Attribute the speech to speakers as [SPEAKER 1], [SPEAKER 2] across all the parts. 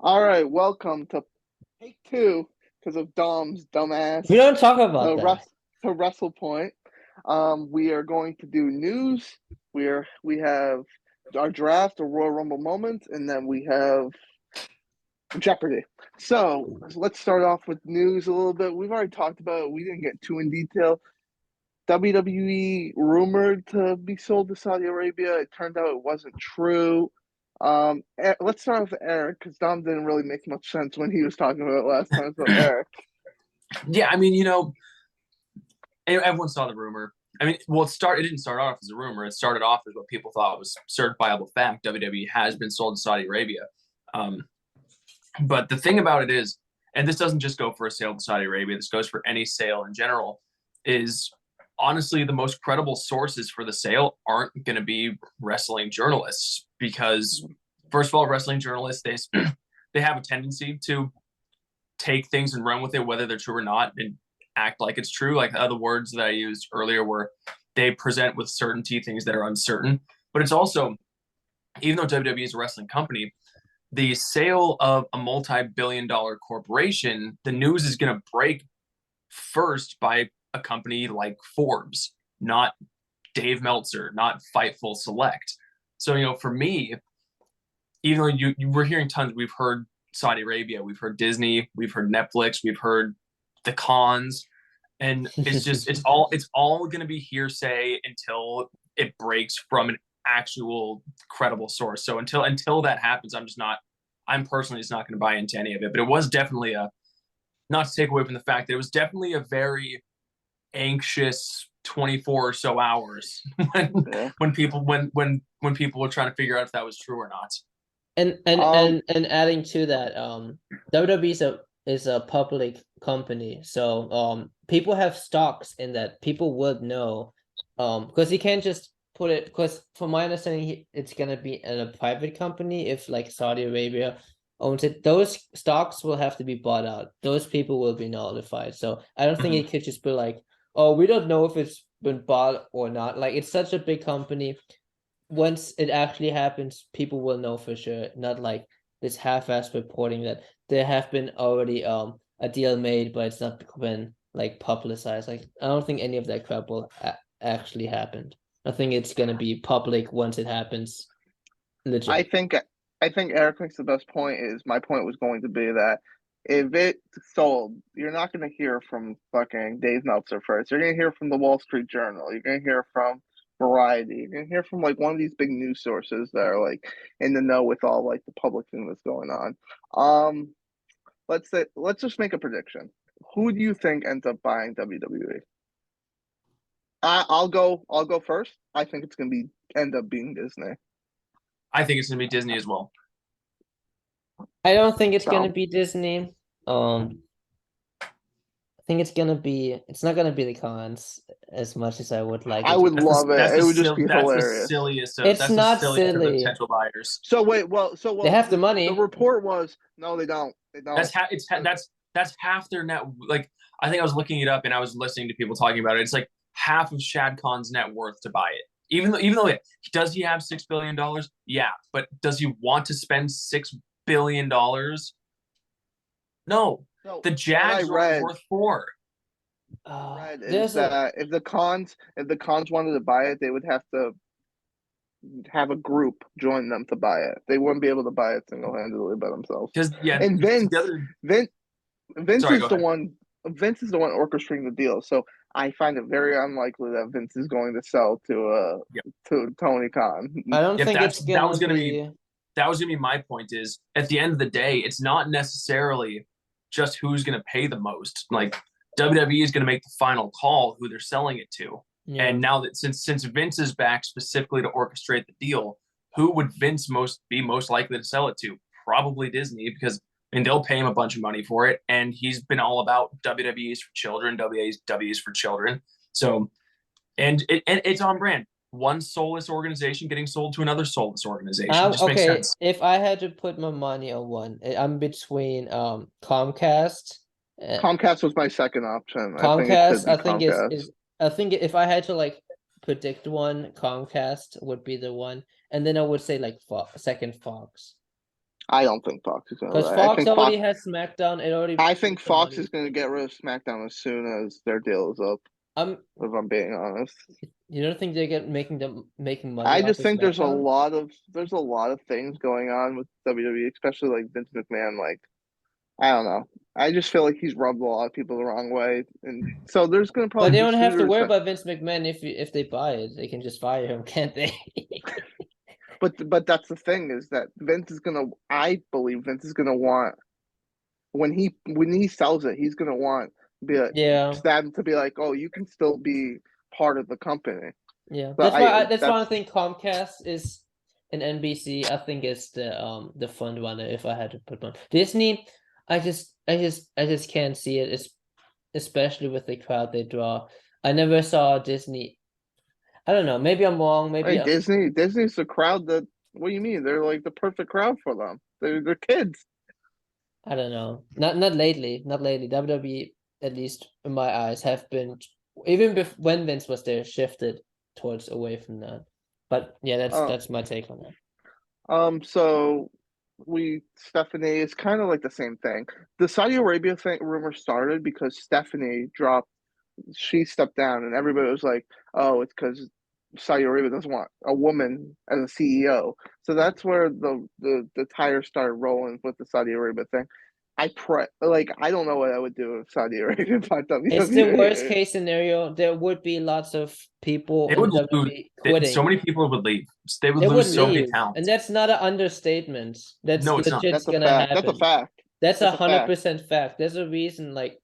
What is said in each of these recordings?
[SPEAKER 1] All right, welcome to take two because of Dom's dumbass
[SPEAKER 2] We don't talk about
[SPEAKER 1] to
[SPEAKER 2] that.
[SPEAKER 1] WrestlePoint. We are going to do news. We have our draft, a Royal Rumble moment, and then we have Jeopardy. So let's start off with news a little bit. We've already talked about it. We didn't get too in detail. WWE rumored to be sold to Saudi Arabia. It turned out it wasn't true. Let's start with Eric because Dom didn't really make much sense when he was talking about it last time. So Eric,
[SPEAKER 3] Yeah, everyone saw the rumor. It didn't start off as a rumor. It started off as what people thought was certifiable fact. WWE has been sold to Saudi Arabia. Um, but the thing about it is, and this doesn't just go for a sale to Saudi Arabia, this goes for any sale in general, is honestly the most credible sources for the sale aren't going to be wrestling journalists because, first of all, wrestling journalists, they have a tendency to take things and run with it, whether they're true or not, and act like it's true. Like the words that I used earlier were they present with certainty things that are uncertain. But it's also, even though WWE is a wrestling company, the sale of a multi-billion-dollar corporation, the news is going to break first by a company like Forbes, not Dave Meltzer, not Fightful Select. So, for me, even though we're hearing tons, we've heard Saudi Arabia, we've heard Disney, we've heard Netflix, we've heard the cons, and it's all going to be hearsay until it breaks from an actual credible source. So until that happens, I'm personally just not going to buy into any of it. But it was definitely not to take away from the fact that it was definitely a very anxious 24 or so hours when
[SPEAKER 1] yeah.
[SPEAKER 3] when people were trying to figure out if that was true or not.
[SPEAKER 2] And and
[SPEAKER 1] Um,
[SPEAKER 2] and and adding to that, WWE is a public company, so people have stocks in that. People would know, because you can't just put it. Because from my understanding, it's gonna be in a private company. If like Saudi Arabia owns it, those stocks will have to be bought out. Those people will be notified. So I don't think
[SPEAKER 3] Mhm.
[SPEAKER 2] it could just be like, oh, we don't know if it's been bought or not. Like it's such a big company. Once it actually happens, people will know for sure. Not like this half-ass reporting that there have been already a deal made, but it's not been like publicized. Like I don't think any of that crap will actually happen. I think it's gonna be public once it happens.
[SPEAKER 1] I
[SPEAKER 2] Legit.
[SPEAKER 1] think I think Eric makes the best point. Is my point was going to be that if it sold, you're not going to hear from fucking Dave Meltzer first. You're going to hear from the Wall Street Journal. You're going to hear from Variety. You're going to hear from like one of these big news sources that are like in the know with all like the public thing that's going on. Um, let's just make a prediction. Who do you think ends up buying WWE? I'll go first. I think it's going to be end up being Disney.
[SPEAKER 3] I think it's going to be Disney as well.
[SPEAKER 2] I don't think it's gonna
[SPEAKER 1] So
[SPEAKER 2] be Disney. I think it's not gonna be the cons as much as I would like
[SPEAKER 1] I
[SPEAKER 2] it to
[SPEAKER 1] would
[SPEAKER 2] be.
[SPEAKER 1] love it.
[SPEAKER 3] That's
[SPEAKER 1] It
[SPEAKER 3] the
[SPEAKER 1] would just be
[SPEAKER 3] that's the
[SPEAKER 1] hilarious.
[SPEAKER 3] silliest of
[SPEAKER 2] It's
[SPEAKER 3] that's the
[SPEAKER 2] not
[SPEAKER 3] silliest of the
[SPEAKER 2] silly.
[SPEAKER 3] potential buyers.
[SPEAKER 2] They have the
[SPEAKER 1] The
[SPEAKER 2] money.
[SPEAKER 1] report was no, they don't. They
[SPEAKER 3] That's
[SPEAKER 1] don't.
[SPEAKER 3] ha- it's ha- that's half their net. Like I think I was looking it up and I was listening to people talking about it. It's like half of Shad Khan's net worth to buy it. Even though does he have $6 billion? Yeah, but does he want to spend $6 billion? No,
[SPEAKER 1] So
[SPEAKER 3] the
[SPEAKER 1] what
[SPEAKER 3] Jags are only worth four.
[SPEAKER 1] I read is
[SPEAKER 2] There's a
[SPEAKER 1] that if the cons wanted to buy it, they would have to have a group join them to buy it. They wouldn't be able to buy it single handedly by themselves.
[SPEAKER 3] Because yeah,
[SPEAKER 1] And
[SPEAKER 3] the other.
[SPEAKER 1] Vince, Vince
[SPEAKER 3] Sorry,
[SPEAKER 1] is
[SPEAKER 3] go
[SPEAKER 1] the
[SPEAKER 3] ahead.
[SPEAKER 1] one. Vince is the one orchestrating the deal. So I find it very unlikely that Vince is going to sell
[SPEAKER 3] Yep,
[SPEAKER 1] to Tony Khan.
[SPEAKER 2] I don't
[SPEAKER 3] yep.
[SPEAKER 2] think
[SPEAKER 3] That's
[SPEAKER 2] it's
[SPEAKER 3] that
[SPEAKER 2] gonna
[SPEAKER 3] was gonna be
[SPEAKER 2] be
[SPEAKER 3] that was gonna be my point. Is at the end of the day, it's not necessarily just who's gonna pay the most. Like WWE is gonna make the final call who they're selling it to.
[SPEAKER 2] yeah.
[SPEAKER 3] And now that since Vince is back specifically to orchestrate the deal, who would Vince most likely to sell it to? Probably Disney because they'll pay him a bunch of money for it, and he's been all about WWE's for children, WWE's for children. So, and it's on brand. One soulless organization getting sold to another soulless organization just makes
[SPEAKER 2] Okay,
[SPEAKER 3] sense.
[SPEAKER 2] if I had to put my money on one, I'm between Comcast. Uh,
[SPEAKER 1] Comcast was my second option. I think it
[SPEAKER 2] Comcast,
[SPEAKER 1] should be
[SPEAKER 2] I think
[SPEAKER 1] Comcast.
[SPEAKER 2] is I think if I had to like predict one, Comcast would be the one, and then I would say like second Fox.
[SPEAKER 1] I don't think Fox is going
[SPEAKER 2] Because
[SPEAKER 1] to. I
[SPEAKER 2] Fox
[SPEAKER 1] think
[SPEAKER 2] already
[SPEAKER 1] Fox.
[SPEAKER 2] has SmackDown. It already.
[SPEAKER 1] I think
[SPEAKER 2] brings the
[SPEAKER 1] Fox
[SPEAKER 2] money.
[SPEAKER 1] is going to get rid of SmackDown as soon as their deal is up. If I'm being honest,
[SPEAKER 2] You don't think they get making money
[SPEAKER 1] I
[SPEAKER 2] off
[SPEAKER 1] just
[SPEAKER 2] of
[SPEAKER 1] think there's a
[SPEAKER 2] SmackDown?
[SPEAKER 1] lot of things going on with WWE, especially like Vince McMahon. Like I don't know. I just feel like he's rubbed a lot of people the wrong way, and so there's going to
[SPEAKER 2] But
[SPEAKER 1] probably
[SPEAKER 2] they
[SPEAKER 1] be
[SPEAKER 2] don't have to
[SPEAKER 1] suitors
[SPEAKER 2] worry
[SPEAKER 1] that.
[SPEAKER 2] about Vince McMahon if they buy it. They can just fire him, can't they?
[SPEAKER 1] But that's the thing is that Vince is going to. I believe Vince is going to want when he sells it, he's going to want be like,
[SPEAKER 2] Yeah,
[SPEAKER 1] them to be like, oh, you can still be part of the company.
[SPEAKER 2] yeah.
[SPEAKER 1] So
[SPEAKER 2] That's why I
[SPEAKER 1] that's
[SPEAKER 2] think Comcast is an NBC. I think it's the front runner if I had to put one. Disney, I just can't see it. Especially with the crowd they draw. I never saw Disney. I don't know. Maybe I'm wrong.
[SPEAKER 1] hey
[SPEAKER 2] Maybe
[SPEAKER 1] Disney's the crowd that. What do you mean? They're like the perfect crowd for them. They're kids.
[SPEAKER 2] I don't know. Not lately. Not lately. WWE, at least in my eyes, have been even when Vince was there, shifted towards away from that. But yeah,
[SPEAKER 1] Uh,
[SPEAKER 2] that's my take on that.
[SPEAKER 1] so Stephanie is kind of like the same thing. The Saudi Arabia thing rumor started because Stephanie dropped she stepped down, and everybody was like, "Oh, it's because Saudi Arabia doesn't want a woman as a CEO." So that's where the tires started rolling with the Saudi Arabia thing. I don't know what I would do if Saudi Arabia bought
[SPEAKER 2] It's the worst
[SPEAKER 1] WWE.
[SPEAKER 2] case scenario. There would be lots of people
[SPEAKER 3] They
[SPEAKER 2] in
[SPEAKER 3] would lose.
[SPEAKER 2] WWE quitting.
[SPEAKER 3] So many people would leave. They would
[SPEAKER 2] They would
[SPEAKER 3] lose so many
[SPEAKER 2] leave, and
[SPEAKER 3] talents.
[SPEAKER 2] that's not an understatement. That's
[SPEAKER 3] No, it's not.
[SPEAKER 2] legit's
[SPEAKER 1] That's a
[SPEAKER 2] gonna
[SPEAKER 1] fact. That's a
[SPEAKER 2] happen.
[SPEAKER 1] fact.
[SPEAKER 2] That's
[SPEAKER 1] That's a fact.
[SPEAKER 2] 100% fact. There's a reason like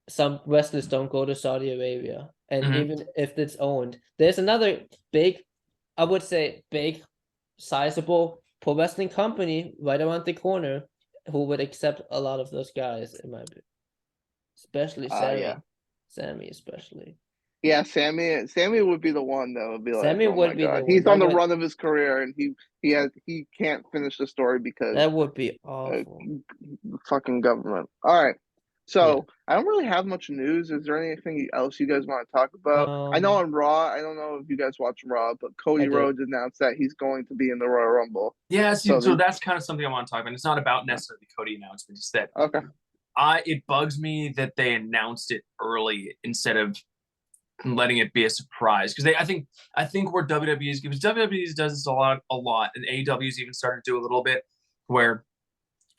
[SPEAKER 2] some wrestlers don't go to Saudi Arabia, and
[SPEAKER 3] Mhm.
[SPEAKER 2] even if it's owned, there's another big, I would say big, sizable pro wrestling company right around the corner who would accept a lot of those guys. In my opinion, especially
[SPEAKER 1] Yeah.
[SPEAKER 2] Sammy especially.
[SPEAKER 1] Yeah, Sammy would be the one that would be like,
[SPEAKER 2] Sammy
[SPEAKER 1] "Oh my
[SPEAKER 2] would be
[SPEAKER 1] God,
[SPEAKER 2] the one
[SPEAKER 1] he's on
[SPEAKER 2] that
[SPEAKER 1] the
[SPEAKER 2] would
[SPEAKER 1] run of his career, and he can't finish the story because
[SPEAKER 2] be
[SPEAKER 1] uh,
[SPEAKER 2] awful.
[SPEAKER 1] fucking government." All right,
[SPEAKER 2] Yeah.
[SPEAKER 1] so I don't really have much news. Is there anything else you guys want to talk about? I know
[SPEAKER 2] Um,
[SPEAKER 1] on Raw, I don't know if you guys watch Raw, but
[SPEAKER 2] I
[SPEAKER 1] Cody
[SPEAKER 2] do.
[SPEAKER 1] Rhodes announced that he's going to be in the Royal Rumble.
[SPEAKER 3] Yeah, see,
[SPEAKER 1] So
[SPEAKER 3] so
[SPEAKER 1] the
[SPEAKER 3] that's kind of something I want to talk about. It's not about necessarily the Cody announcement. It's that
[SPEAKER 1] okay,
[SPEAKER 3] it bugs me that they announced it early instead of letting it be a surprise. Because I think where WWE is, because WWE does this a lot, and AEW's even started to do a little bit where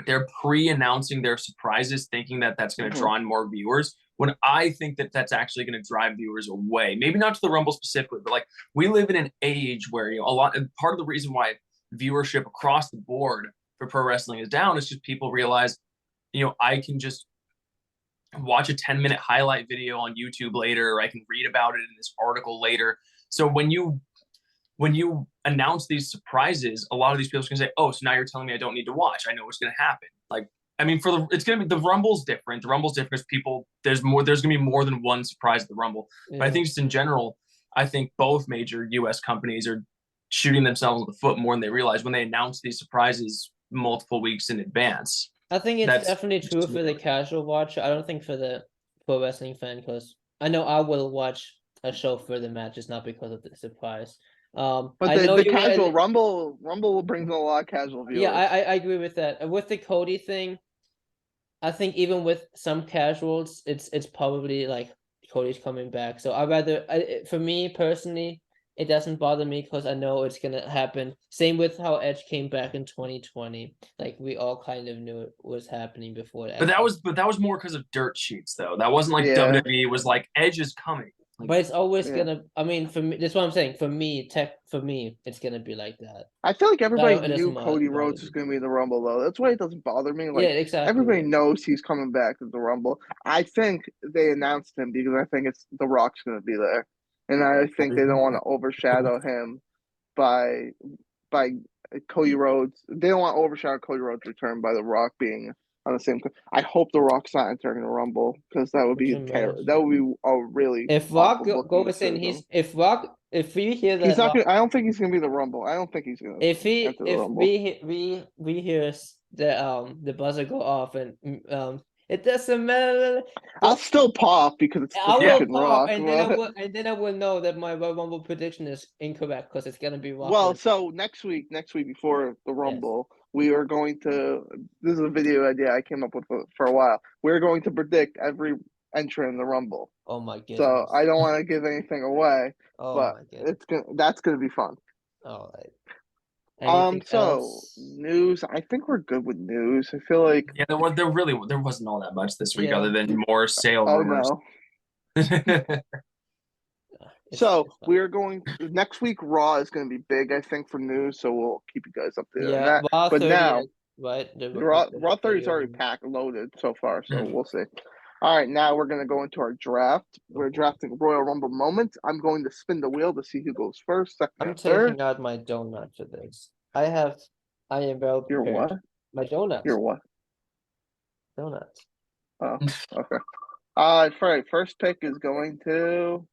[SPEAKER 3] they're pre-announcing their surprises, thinking that that's going to
[SPEAKER 1] hmm
[SPEAKER 3] draw in more viewers. When I think that that's actually going to drive viewers away, maybe not to the Rumble specifically, but like we live in an age where a lot. And part of the reason why viewership across the board for pro wrestling is down is just people realize, I can just watch a 10-minute highlight video on YouTube later, or I can read about it in this article later. So when you announce these surprises, a lot of these people can say, "Oh, so now you're telling me I don't need to watch. I know what's going to happen." Like, I mean, it's going to be the Rumble's different. The Rumble's different because there's going to be more than one surprise at the Rumble. But I
[SPEAKER 2] Yeah.
[SPEAKER 3] think just in general, I think both major U.S. companies are shooting themselves in the foot more than they realize when they announce these surprises multiple weeks in advance.
[SPEAKER 2] I think it's
[SPEAKER 3] That's
[SPEAKER 2] definitely true for the casual watcher. I don't think for the pro wrestling fan, because I know I will watch a show for the matches, not because of the surprise.
[SPEAKER 1] but
[SPEAKER 2] I know
[SPEAKER 1] the
[SPEAKER 2] you were,
[SPEAKER 1] casual Rumble brings in a lot of casual
[SPEAKER 2] yeah,
[SPEAKER 1] viewers.
[SPEAKER 2] I agree with that. And with the Cody thing, I think even with some casuals, it's probably like Cody's coming back. So for me personally, it doesn't bother me because I know it's gonna happen. Same with how Edge came back in 2020. Like we all kind of knew it was happening before that.
[SPEAKER 3] but that was more because of dirt sheets though. That wasn't like
[SPEAKER 1] Yeah,
[SPEAKER 3] WWE was like Edge is coming. Like,
[SPEAKER 2] But it's always
[SPEAKER 1] yeah.
[SPEAKER 2] gonna. I mean, for me, that's what I'm saying. For me, it's gonna be like that.
[SPEAKER 1] I feel like everybody
[SPEAKER 2] It doesn't
[SPEAKER 1] knew Cody
[SPEAKER 2] bother
[SPEAKER 1] Rhodes was
[SPEAKER 2] me.
[SPEAKER 1] going to be in the Rumble, though. That's why it doesn't bother me.
[SPEAKER 2] Yeah,
[SPEAKER 1] Like
[SPEAKER 2] exactly.
[SPEAKER 1] everybody knows he's coming back to the Rumble. I think they announced him because I think it's The Rock's going to be there, and I think they don't want to overshadow him by by Cody Rhodes. They don't want to overshadow Cody Rhodes' return by The Rock being on the same. I hope The Rock's not entering the Rumble because that would
[SPEAKER 2] Which
[SPEAKER 1] be terrible. That would be a really
[SPEAKER 2] If Rock
[SPEAKER 1] awful booking
[SPEAKER 2] goes in,
[SPEAKER 1] decision.
[SPEAKER 2] if we hear
[SPEAKER 1] He's
[SPEAKER 2] that
[SPEAKER 1] not
[SPEAKER 2] Rock,
[SPEAKER 1] gonna. I don't think he's gonna be the Rumble. I don't think he's gonna enter the
[SPEAKER 2] if
[SPEAKER 1] Rumble.
[SPEAKER 2] we hear the buzzer go off and it doesn't matter.
[SPEAKER 1] I'll still pop because it's the
[SPEAKER 2] I will
[SPEAKER 1] freaking
[SPEAKER 2] pop,
[SPEAKER 1] Rock.
[SPEAKER 2] and then I will know that my Royal Rumble prediction is incorrect because it's gonna be Rock.
[SPEAKER 1] Well, so next week before the
[SPEAKER 2] Yes.
[SPEAKER 1] Rumble, we are going to. This is a video idea I came up with for a while. We're going to predict every entrant in the Rumble.
[SPEAKER 2] Oh my goodness.
[SPEAKER 1] So I don't want to give anything away,
[SPEAKER 2] Oh
[SPEAKER 1] but
[SPEAKER 2] my goodness.
[SPEAKER 1] that's gonna be fun.
[SPEAKER 2] All right. Anything
[SPEAKER 1] So
[SPEAKER 2] else?
[SPEAKER 1] news. I think we're good with news. I feel like.
[SPEAKER 3] Yeah, there wasn't all that much this week
[SPEAKER 2] Yeah.
[SPEAKER 3] other than more sale
[SPEAKER 1] Oh
[SPEAKER 3] rumors.
[SPEAKER 1] no. So
[SPEAKER 2] It's fine.
[SPEAKER 1] we're going next week. Raw is going to be big, I think, for news. So we'll keep you guys updated on
[SPEAKER 2] Yeah,
[SPEAKER 1] that.
[SPEAKER 2] Raw
[SPEAKER 1] But
[SPEAKER 2] 30,
[SPEAKER 1] now
[SPEAKER 2] right?
[SPEAKER 1] Raw 30 is already
[SPEAKER 2] the-
[SPEAKER 1] packed loaded so far. So
[SPEAKER 3] Mm.
[SPEAKER 1] we'll see. All right, now we're going to go into our draft. We're drafting Royal Rumble moments. I'm going to spin the wheel to see who goes first, second,
[SPEAKER 2] I'm
[SPEAKER 1] or third.
[SPEAKER 2] taking out my donut for this. I am well
[SPEAKER 1] You're
[SPEAKER 2] prepared.
[SPEAKER 1] what?
[SPEAKER 2] My donut.
[SPEAKER 1] You're what?
[SPEAKER 2] Donut.
[SPEAKER 1] Oh, okay. All right, first pick is going to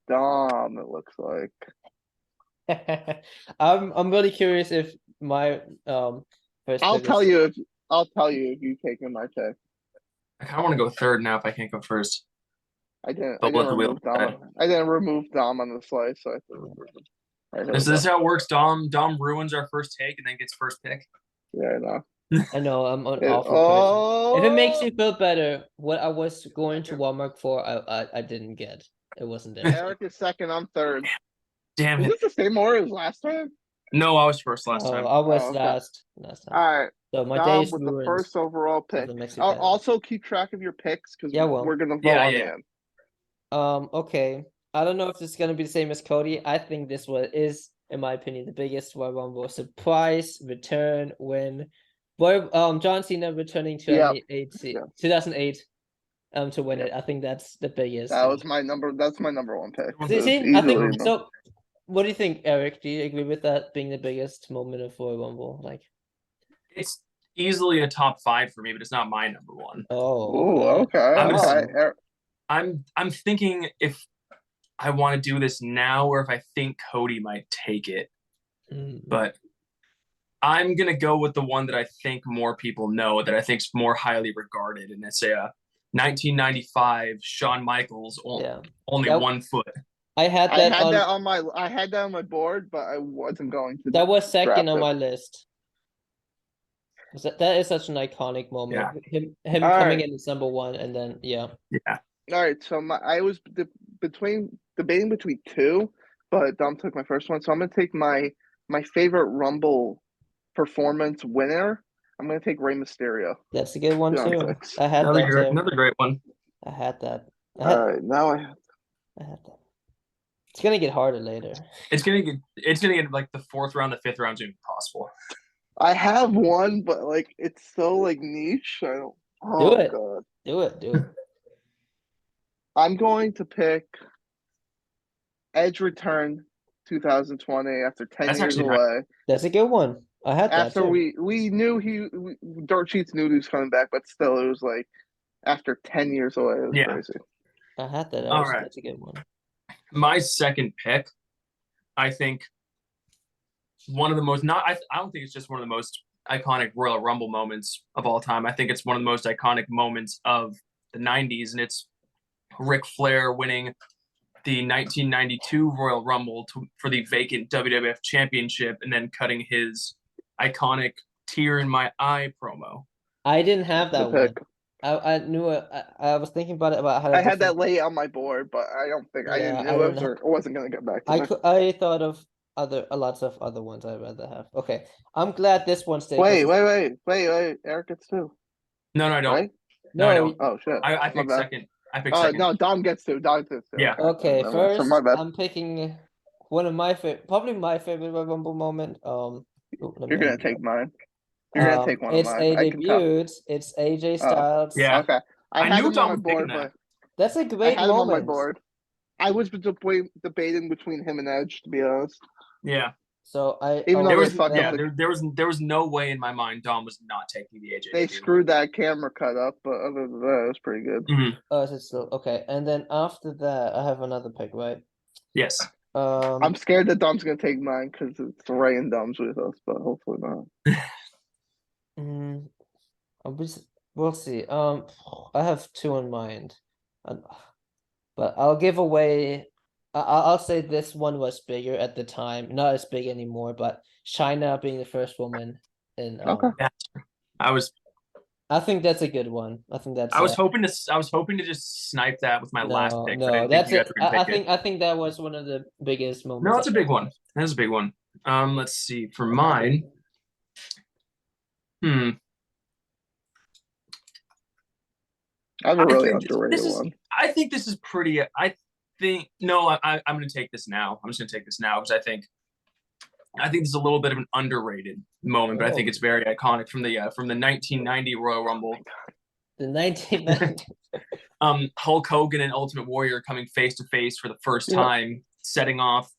[SPEAKER 1] Dom. It looks like.
[SPEAKER 2] I'm really curious if my first
[SPEAKER 1] I'll
[SPEAKER 2] pick
[SPEAKER 1] tell
[SPEAKER 2] is-
[SPEAKER 1] you if you taking my pick.
[SPEAKER 3] I kind of want to go third now if I can't go first.
[SPEAKER 1] I didn't.
[SPEAKER 3] But
[SPEAKER 1] I
[SPEAKER 3] let
[SPEAKER 1] didn't
[SPEAKER 3] the wheel
[SPEAKER 1] remove Dom.
[SPEAKER 3] decide.
[SPEAKER 1] I didn't remove Dom on the slice, so I have to remove him. All right, here
[SPEAKER 3] This
[SPEAKER 1] we
[SPEAKER 3] is
[SPEAKER 1] go.
[SPEAKER 3] how it works. Dom ruins our first take and then gets first pick.
[SPEAKER 1] Yeah, I know.
[SPEAKER 2] I know I'm an
[SPEAKER 1] It-
[SPEAKER 2] awful person. If it makes
[SPEAKER 1] oh,
[SPEAKER 2] you feel better, what I was going to Walmart for, I didn't get. It wasn't there.
[SPEAKER 1] Eric is second. I'm third.
[SPEAKER 3] Damn
[SPEAKER 1] Is
[SPEAKER 3] it.
[SPEAKER 1] this the same order as last time?
[SPEAKER 3] No, I was first last
[SPEAKER 2] Oh,
[SPEAKER 3] time.
[SPEAKER 2] I was
[SPEAKER 1] Oh, okay.
[SPEAKER 2] last time.
[SPEAKER 1] All right.
[SPEAKER 2] So my
[SPEAKER 1] Dom
[SPEAKER 2] day's
[SPEAKER 1] with
[SPEAKER 2] ruined.
[SPEAKER 1] the first overall pick.
[SPEAKER 2] Doesn't make you better.
[SPEAKER 1] Also keep track of your picks because
[SPEAKER 2] Yeah, well.
[SPEAKER 1] we're gonna vote
[SPEAKER 3] Yeah,
[SPEAKER 1] on
[SPEAKER 3] yeah.
[SPEAKER 1] the end.
[SPEAKER 2] Okay. I don't know if this is gonna be the same as Cody. I think this one is, in my opinion, the biggest Royal Rumble surprise return win. John Cena returning
[SPEAKER 1] Yep.
[SPEAKER 2] 2008 to win
[SPEAKER 1] Yep.
[SPEAKER 2] it. I think that's the biggest.
[SPEAKER 1] That's my number one pick.
[SPEAKER 2] See,
[SPEAKER 1] It's
[SPEAKER 2] I
[SPEAKER 1] easily
[SPEAKER 2] think so. What do you think, Eric? Do you agree with that being the biggest moment of Royal Rumble? Like,
[SPEAKER 3] It's easily a top 5 for me, but it's not my number one.
[SPEAKER 2] oh,
[SPEAKER 1] Ooh, okay.
[SPEAKER 3] I'm gonna
[SPEAKER 1] Okay.
[SPEAKER 2] say-
[SPEAKER 1] Eric-
[SPEAKER 3] I'm thinking if I want to do this now or if I think Cody might take it. But I'm gonna go with the one that I think more people know, that I think is more highly regarded, and it's a 1995 Shawn Michaels, only
[SPEAKER 2] Yep.
[SPEAKER 3] 1 foot.
[SPEAKER 2] I had that on
[SPEAKER 1] my board, but I wasn't going to.
[SPEAKER 2] That was second
[SPEAKER 1] draft
[SPEAKER 2] on
[SPEAKER 1] it.
[SPEAKER 2] my list. That is such an iconic moment. Him
[SPEAKER 1] All
[SPEAKER 2] coming
[SPEAKER 1] right.
[SPEAKER 2] in as number one, and then
[SPEAKER 3] Yeah.
[SPEAKER 1] All right, so I was debating between two, but Dom took my first one, so I'm gonna take my favorite Rumble performance winner. I'm gonna take Rey Mysterio.
[SPEAKER 2] that's a good one too.
[SPEAKER 1] 2006.
[SPEAKER 2] I had that too.
[SPEAKER 3] Another great one.
[SPEAKER 2] I had that.
[SPEAKER 1] All right, now
[SPEAKER 2] I had that. It's gonna get harder later.
[SPEAKER 3] It's gonna get like the 4th round, the 5th round is impossible.
[SPEAKER 1] I have one, but like it's so like niche. I don't.
[SPEAKER 2] Do
[SPEAKER 1] Oh
[SPEAKER 2] it.
[SPEAKER 1] god.
[SPEAKER 2] Do it.
[SPEAKER 1] I'm going to pick Edge Return 2020 after 10
[SPEAKER 3] That's
[SPEAKER 1] years
[SPEAKER 3] actually
[SPEAKER 1] away.
[SPEAKER 2] That's a good one. I had that
[SPEAKER 1] After
[SPEAKER 2] too.
[SPEAKER 1] we knew Dirt Sheets knew he was coming back, but still it was like after 10 years away, it was crazy.
[SPEAKER 2] I had that.
[SPEAKER 3] All right.
[SPEAKER 2] That's a good one.
[SPEAKER 3] My second pick, I think one of the most I don't think it's just one of the most iconic Royal Rumble moments of all time. I think it's one of the most iconic moments of the 90s, and it's Ric Flair winning the 1992 Royal Rumble for the vacant WWF Championship and then cutting his iconic tear in my eye promo.
[SPEAKER 2] I didn't have that one.
[SPEAKER 1] pick.
[SPEAKER 2] I knew it. I was thinking about it.
[SPEAKER 1] I had that late on my board, but I don't think I
[SPEAKER 2] Yeah,
[SPEAKER 1] didn't
[SPEAKER 2] I
[SPEAKER 1] know
[SPEAKER 2] don't
[SPEAKER 1] it or wasn't gonna get back to me.
[SPEAKER 2] I thought of lots of other ones I'd rather have. Okay, I'm glad this one stayed.
[SPEAKER 1] Wait. Eric gets two.
[SPEAKER 3] No, I don't.
[SPEAKER 1] Right?
[SPEAKER 3] No, I don't.
[SPEAKER 1] Oh shit.
[SPEAKER 3] I
[SPEAKER 1] My
[SPEAKER 3] picked
[SPEAKER 1] bad.
[SPEAKER 3] second. I picked second.
[SPEAKER 1] No, Dom gets two.
[SPEAKER 3] Yeah.
[SPEAKER 2] Okay,
[SPEAKER 1] So
[SPEAKER 2] first
[SPEAKER 1] my bad.
[SPEAKER 2] I'm picking one of my probably my favorite Royal Rumble moment.
[SPEAKER 1] You're gonna take mine. You're gonna take one of mine.
[SPEAKER 2] It's
[SPEAKER 1] I can tell.
[SPEAKER 2] debuted. It's AJ Styles.
[SPEAKER 3] Yeah.
[SPEAKER 1] Okay. I
[SPEAKER 3] knew
[SPEAKER 1] had him
[SPEAKER 3] Dom
[SPEAKER 1] on my
[SPEAKER 3] was picking
[SPEAKER 1] board,
[SPEAKER 3] that.
[SPEAKER 1] but
[SPEAKER 2] That's a
[SPEAKER 1] I
[SPEAKER 2] great
[SPEAKER 1] had him on my
[SPEAKER 2] moment.
[SPEAKER 1] board. I was debating between him and Edge, to be honest.
[SPEAKER 3] Yeah.
[SPEAKER 2] So
[SPEAKER 1] Even though
[SPEAKER 3] There
[SPEAKER 1] they
[SPEAKER 3] was
[SPEAKER 1] fucked up
[SPEAKER 3] there was no way in my mind Dom was not taking the AJ.
[SPEAKER 1] They
[SPEAKER 3] debut.
[SPEAKER 1] screwed that camera cut up, but other than that, it was pretty good.
[SPEAKER 3] Mhm.
[SPEAKER 2] Oh, is it still okay? And then after that, I have another pick, right?
[SPEAKER 3] Yes.
[SPEAKER 1] I'm scared that Dom's gonna take mine because it's Ray and Dom's with us, but hopefully not.
[SPEAKER 2] We'll see. I have two in mind, but I'll give away. I'll say this one was bigger at the time, not as big anymore, but China being the first woman in
[SPEAKER 1] Okay.
[SPEAKER 2] I think that's a good one. I think that's
[SPEAKER 3] I was hoping to just snipe that with my last pick, but I
[SPEAKER 2] no,
[SPEAKER 3] didn't think
[SPEAKER 2] that's
[SPEAKER 3] you guys
[SPEAKER 2] it.
[SPEAKER 3] were gonna pick it.
[SPEAKER 2] I think that was one of the biggest moments.
[SPEAKER 3] No, it's a big one. That's a big one. Let's see. For mine,
[SPEAKER 1] I have a really underrated one.
[SPEAKER 3] I think this is pretty. I'm going to take this now. I'm just going to take this now because I think this is a little bit of an underrated moment, but I think it's very iconic from the 1990 Royal Rumble.
[SPEAKER 2] The 1990.
[SPEAKER 3] Hulk Hogan and Ultimate Warrior coming face to face for the first time, setting off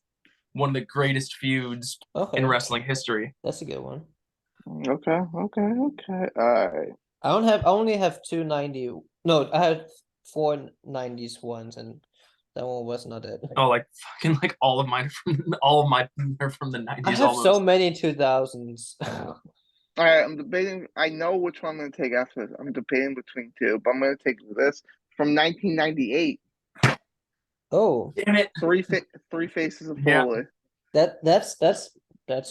[SPEAKER 3] one of the greatest feuds in wrestling history.
[SPEAKER 2] That's a good one.
[SPEAKER 1] Okay. All right.
[SPEAKER 2] I only have 290. No, I had 4 90s ones, and that one was not it.
[SPEAKER 3] Oh, like fucking like all of mine are from the 90s.
[SPEAKER 2] I have so many 2000s.
[SPEAKER 1] All right, I'm debating. I know which one I'm going to take after this. I'm debating between two, but I'm going to take this from 1998.
[SPEAKER 2] Oh,
[SPEAKER 3] damn it!
[SPEAKER 1] Three Faces of Foley.
[SPEAKER 2] That's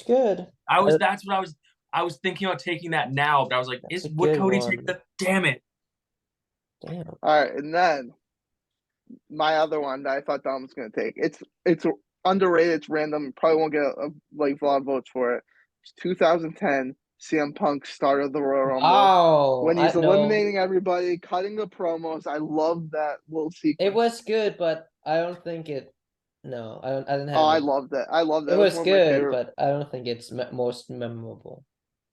[SPEAKER 2] good.
[SPEAKER 3] I was thinking about taking that now, but I was like, would Cody take that? Damn it!
[SPEAKER 2] Damn.
[SPEAKER 1] All right, and then my other one that I thought Dom was going to take. It's underrated. It's random. Probably won't get a lot of votes for it. It's 2010. CM Punk started the Royal Rumble.
[SPEAKER 2] Oh,
[SPEAKER 1] when he's eliminating everybody, cutting the promos. I love that little sequence.
[SPEAKER 2] It was good, but I don't think it. No, I didn't have.
[SPEAKER 1] Oh, I loved it. I loved it.
[SPEAKER 2] It was good, but I don't think it's most memorable.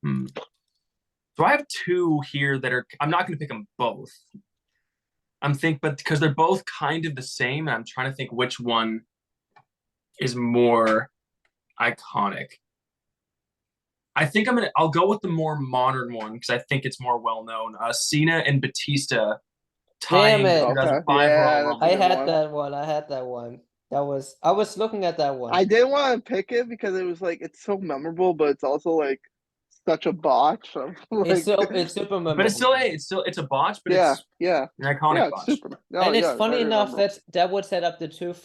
[SPEAKER 3] So I have two here that are. I'm not going to pick them both. But because they're both kind of the same, and I'm trying to think which one is more iconic. I think I'll go with the more modern one because I think it's more well known. Cena and Batista tying the 2005 Royal Rumble.
[SPEAKER 2] I had that one. I was looking at that one.
[SPEAKER 1] I didn't want to pick it because it was like it's so memorable, but it's also like such a botch.
[SPEAKER 2] It's super memorable.
[SPEAKER 3] But it's a botch, but it's an iconic botch.
[SPEAKER 1] And
[SPEAKER 2] it's funny enough that would set up the two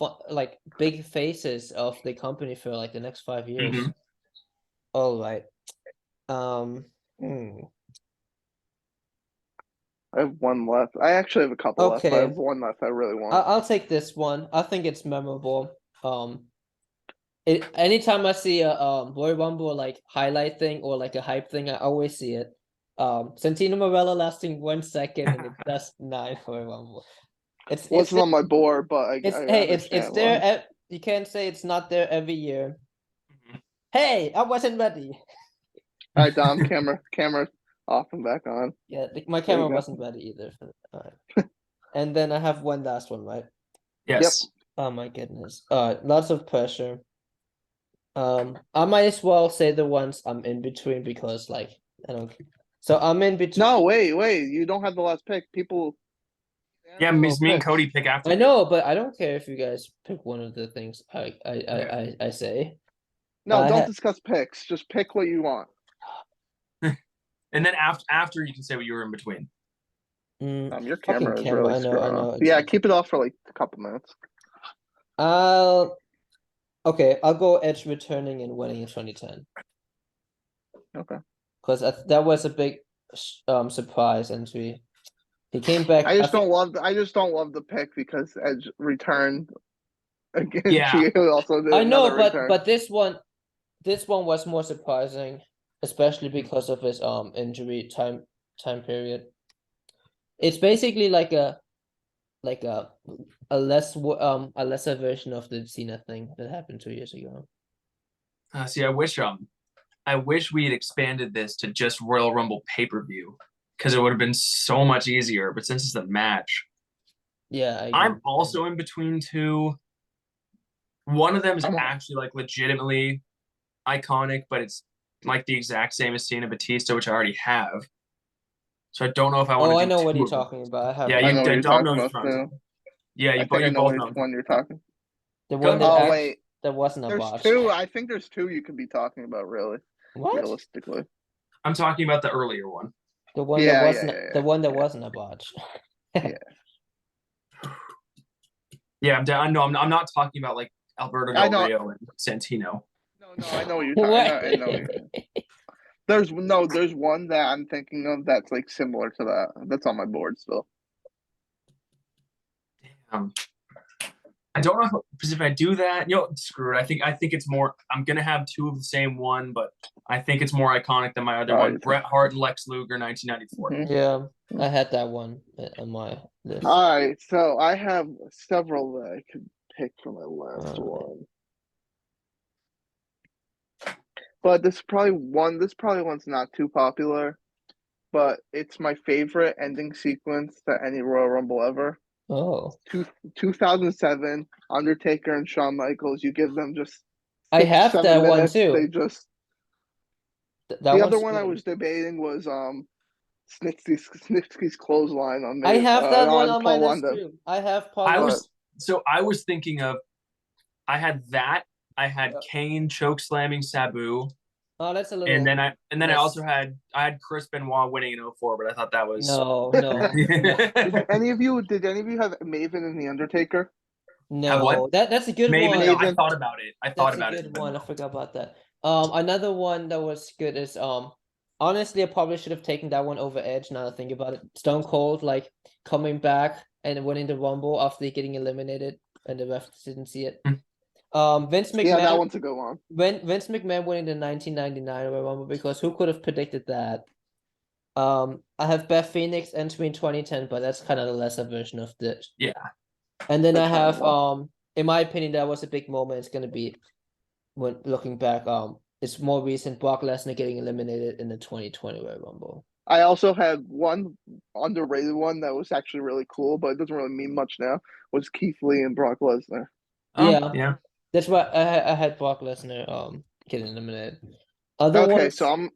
[SPEAKER 2] big faces of the company for like the next 5 years.
[SPEAKER 3] Mm-hmm.
[SPEAKER 2] All right.
[SPEAKER 1] I have one left. I actually have a couple left. But I have one left. I really want.
[SPEAKER 2] I'll take this one. I think it's memorable. Anytime I see a Royal Rumble like highlight thing or like a hype thing, I always see it. Santino Marella lasting 1 second and it does 9 Royal Rumble. It wasn't
[SPEAKER 1] on my board, but
[SPEAKER 2] it's there. You can't say it's not there every year. Hey, I wasn't ready.
[SPEAKER 1] All right, Dom, camera off and back on.
[SPEAKER 2] Yeah, my camera wasn't ready either. All right. And then I have one last one, right?
[SPEAKER 3] Yes.
[SPEAKER 2] Yep. Oh my goodness. Lots of pressure. I might as well say the ones I'm in between because like I don't. So I'm in between.
[SPEAKER 1] No, wait. You don't have the last pick. People.
[SPEAKER 3] Yeah, me and Cody pick after.
[SPEAKER 2] I know, but I don't care if you guys pick one of the things I say.
[SPEAKER 1] No, don't discuss picks. Just pick what you want.
[SPEAKER 3] And then after you can say what you were in between.
[SPEAKER 1] Your camera is really
[SPEAKER 2] I know.
[SPEAKER 1] Yeah, keep it off for like a couple minutes.
[SPEAKER 2] Okay, I'll go Edge returning and winning in 2010.
[SPEAKER 1] Okay.
[SPEAKER 2] Because that was a big surprise entry. He came back.
[SPEAKER 1] I just don't love the pick because Edge returned again.
[SPEAKER 3] Yeah.
[SPEAKER 1] Also did
[SPEAKER 2] I know,
[SPEAKER 1] return.
[SPEAKER 2] but this one was more surprising, especially because of his injury time period. It's basically like a lesser version of the Cena thing that happened 2 years ago.
[SPEAKER 3] See, I wish we had expanded this to just Royal Rumble pay-per-view because it would have been so much easier. But since it's a match,
[SPEAKER 2] yeah,
[SPEAKER 3] I'm also in between two. One of them is actually like legitimately iconic, but it's like the exact same as Cena Batista, which I already have. So I don't know if I want to.
[SPEAKER 2] I know what you're talking about.
[SPEAKER 1] I know what you're talking about.
[SPEAKER 3] Yeah, you both know.
[SPEAKER 1] One you're talking.
[SPEAKER 2] The one that that wasn't a botch.
[SPEAKER 1] There's two. I think there's two you could be talking about. Really, realistically,
[SPEAKER 3] I'm talking about the earlier one.
[SPEAKER 2] The one that wasn't the one that wasn't a botch.
[SPEAKER 3] Yeah, I'm not talking about like Alberto Del Rio and Santino.
[SPEAKER 1] No, I know what you're talking. I know. What there's one that I'm thinking of that's like similar to that. That's on my board still.
[SPEAKER 3] I don't know if I do that. Screw it. I think it's more. I'm gonna have two of the same one, but I think it's more iconic than my other one. Bret Hart and Lex Luger, 1994.
[SPEAKER 1] Mhm.
[SPEAKER 2] Yeah, I had that one on my list.
[SPEAKER 1] All right, so I have several that I could pick for my last
[SPEAKER 2] Alright.
[SPEAKER 1] one. But this probably one's not too popular, but it's my favorite ending sequence to any Royal Rumble ever.
[SPEAKER 2] Oh,
[SPEAKER 1] 2007, Undertaker and Shawn Michaels. You give them just
[SPEAKER 2] I
[SPEAKER 1] 6,
[SPEAKER 2] have
[SPEAKER 1] 7
[SPEAKER 2] that one
[SPEAKER 1] minutes.
[SPEAKER 2] too.
[SPEAKER 1] They just
[SPEAKER 2] That
[SPEAKER 1] the other
[SPEAKER 2] one's
[SPEAKER 1] one I
[SPEAKER 2] good.
[SPEAKER 1] was debating was Snitsky's clothesline on
[SPEAKER 2] I have that one
[SPEAKER 1] on
[SPEAKER 2] on my
[SPEAKER 1] Paul
[SPEAKER 2] list
[SPEAKER 1] Wonder.
[SPEAKER 2] too. I have Paul.
[SPEAKER 3] I was thinking of. I had that. I had Kane choke slamming Sabu.
[SPEAKER 2] Oh, that's a little.
[SPEAKER 3] And then I
[SPEAKER 2] less.
[SPEAKER 3] also had Chris Benoit winning in 04, but I thought that was
[SPEAKER 2] No.
[SPEAKER 1] Did any of you have Maven and the Undertaker?
[SPEAKER 3] Have what?
[SPEAKER 2] No, that's a good
[SPEAKER 3] Maven,
[SPEAKER 2] one.
[SPEAKER 3] no, I thought about it. I thought about
[SPEAKER 2] That's a
[SPEAKER 3] it.
[SPEAKER 2] good one. I forgot about that. Another one that was good is honestly, I probably should have taken that one over Edge. Now that I think about it, Stone Cold like coming back and winning the Rumble after getting eliminated, and the ref didn't see it. Vince McMahon.
[SPEAKER 1] Yeah, that one's a good one.
[SPEAKER 2] When Vince McMahon winning the 1999 Royal Rumble, because who could have predicted that? I have Beth Phoenix entering 2010, but that's kind of the lesser version of this.
[SPEAKER 3] Yeah.
[SPEAKER 2] And then I
[SPEAKER 1] That's
[SPEAKER 2] have
[SPEAKER 1] fine.
[SPEAKER 2] in my opinion, that was a big moment. It's gonna be when looking back, it's more recent, Brock Lesnar getting eliminated in the 2020 Royal Rumble.
[SPEAKER 1] I also had one underrated one that was actually really cool, but it doesn't really mean much now. Was Keith Lee and Brock Lesnar.
[SPEAKER 2] Yeah. That's why I had Brock Lesnar getting eliminated. Other
[SPEAKER 1] Okay,
[SPEAKER 2] ones,
[SPEAKER 1] so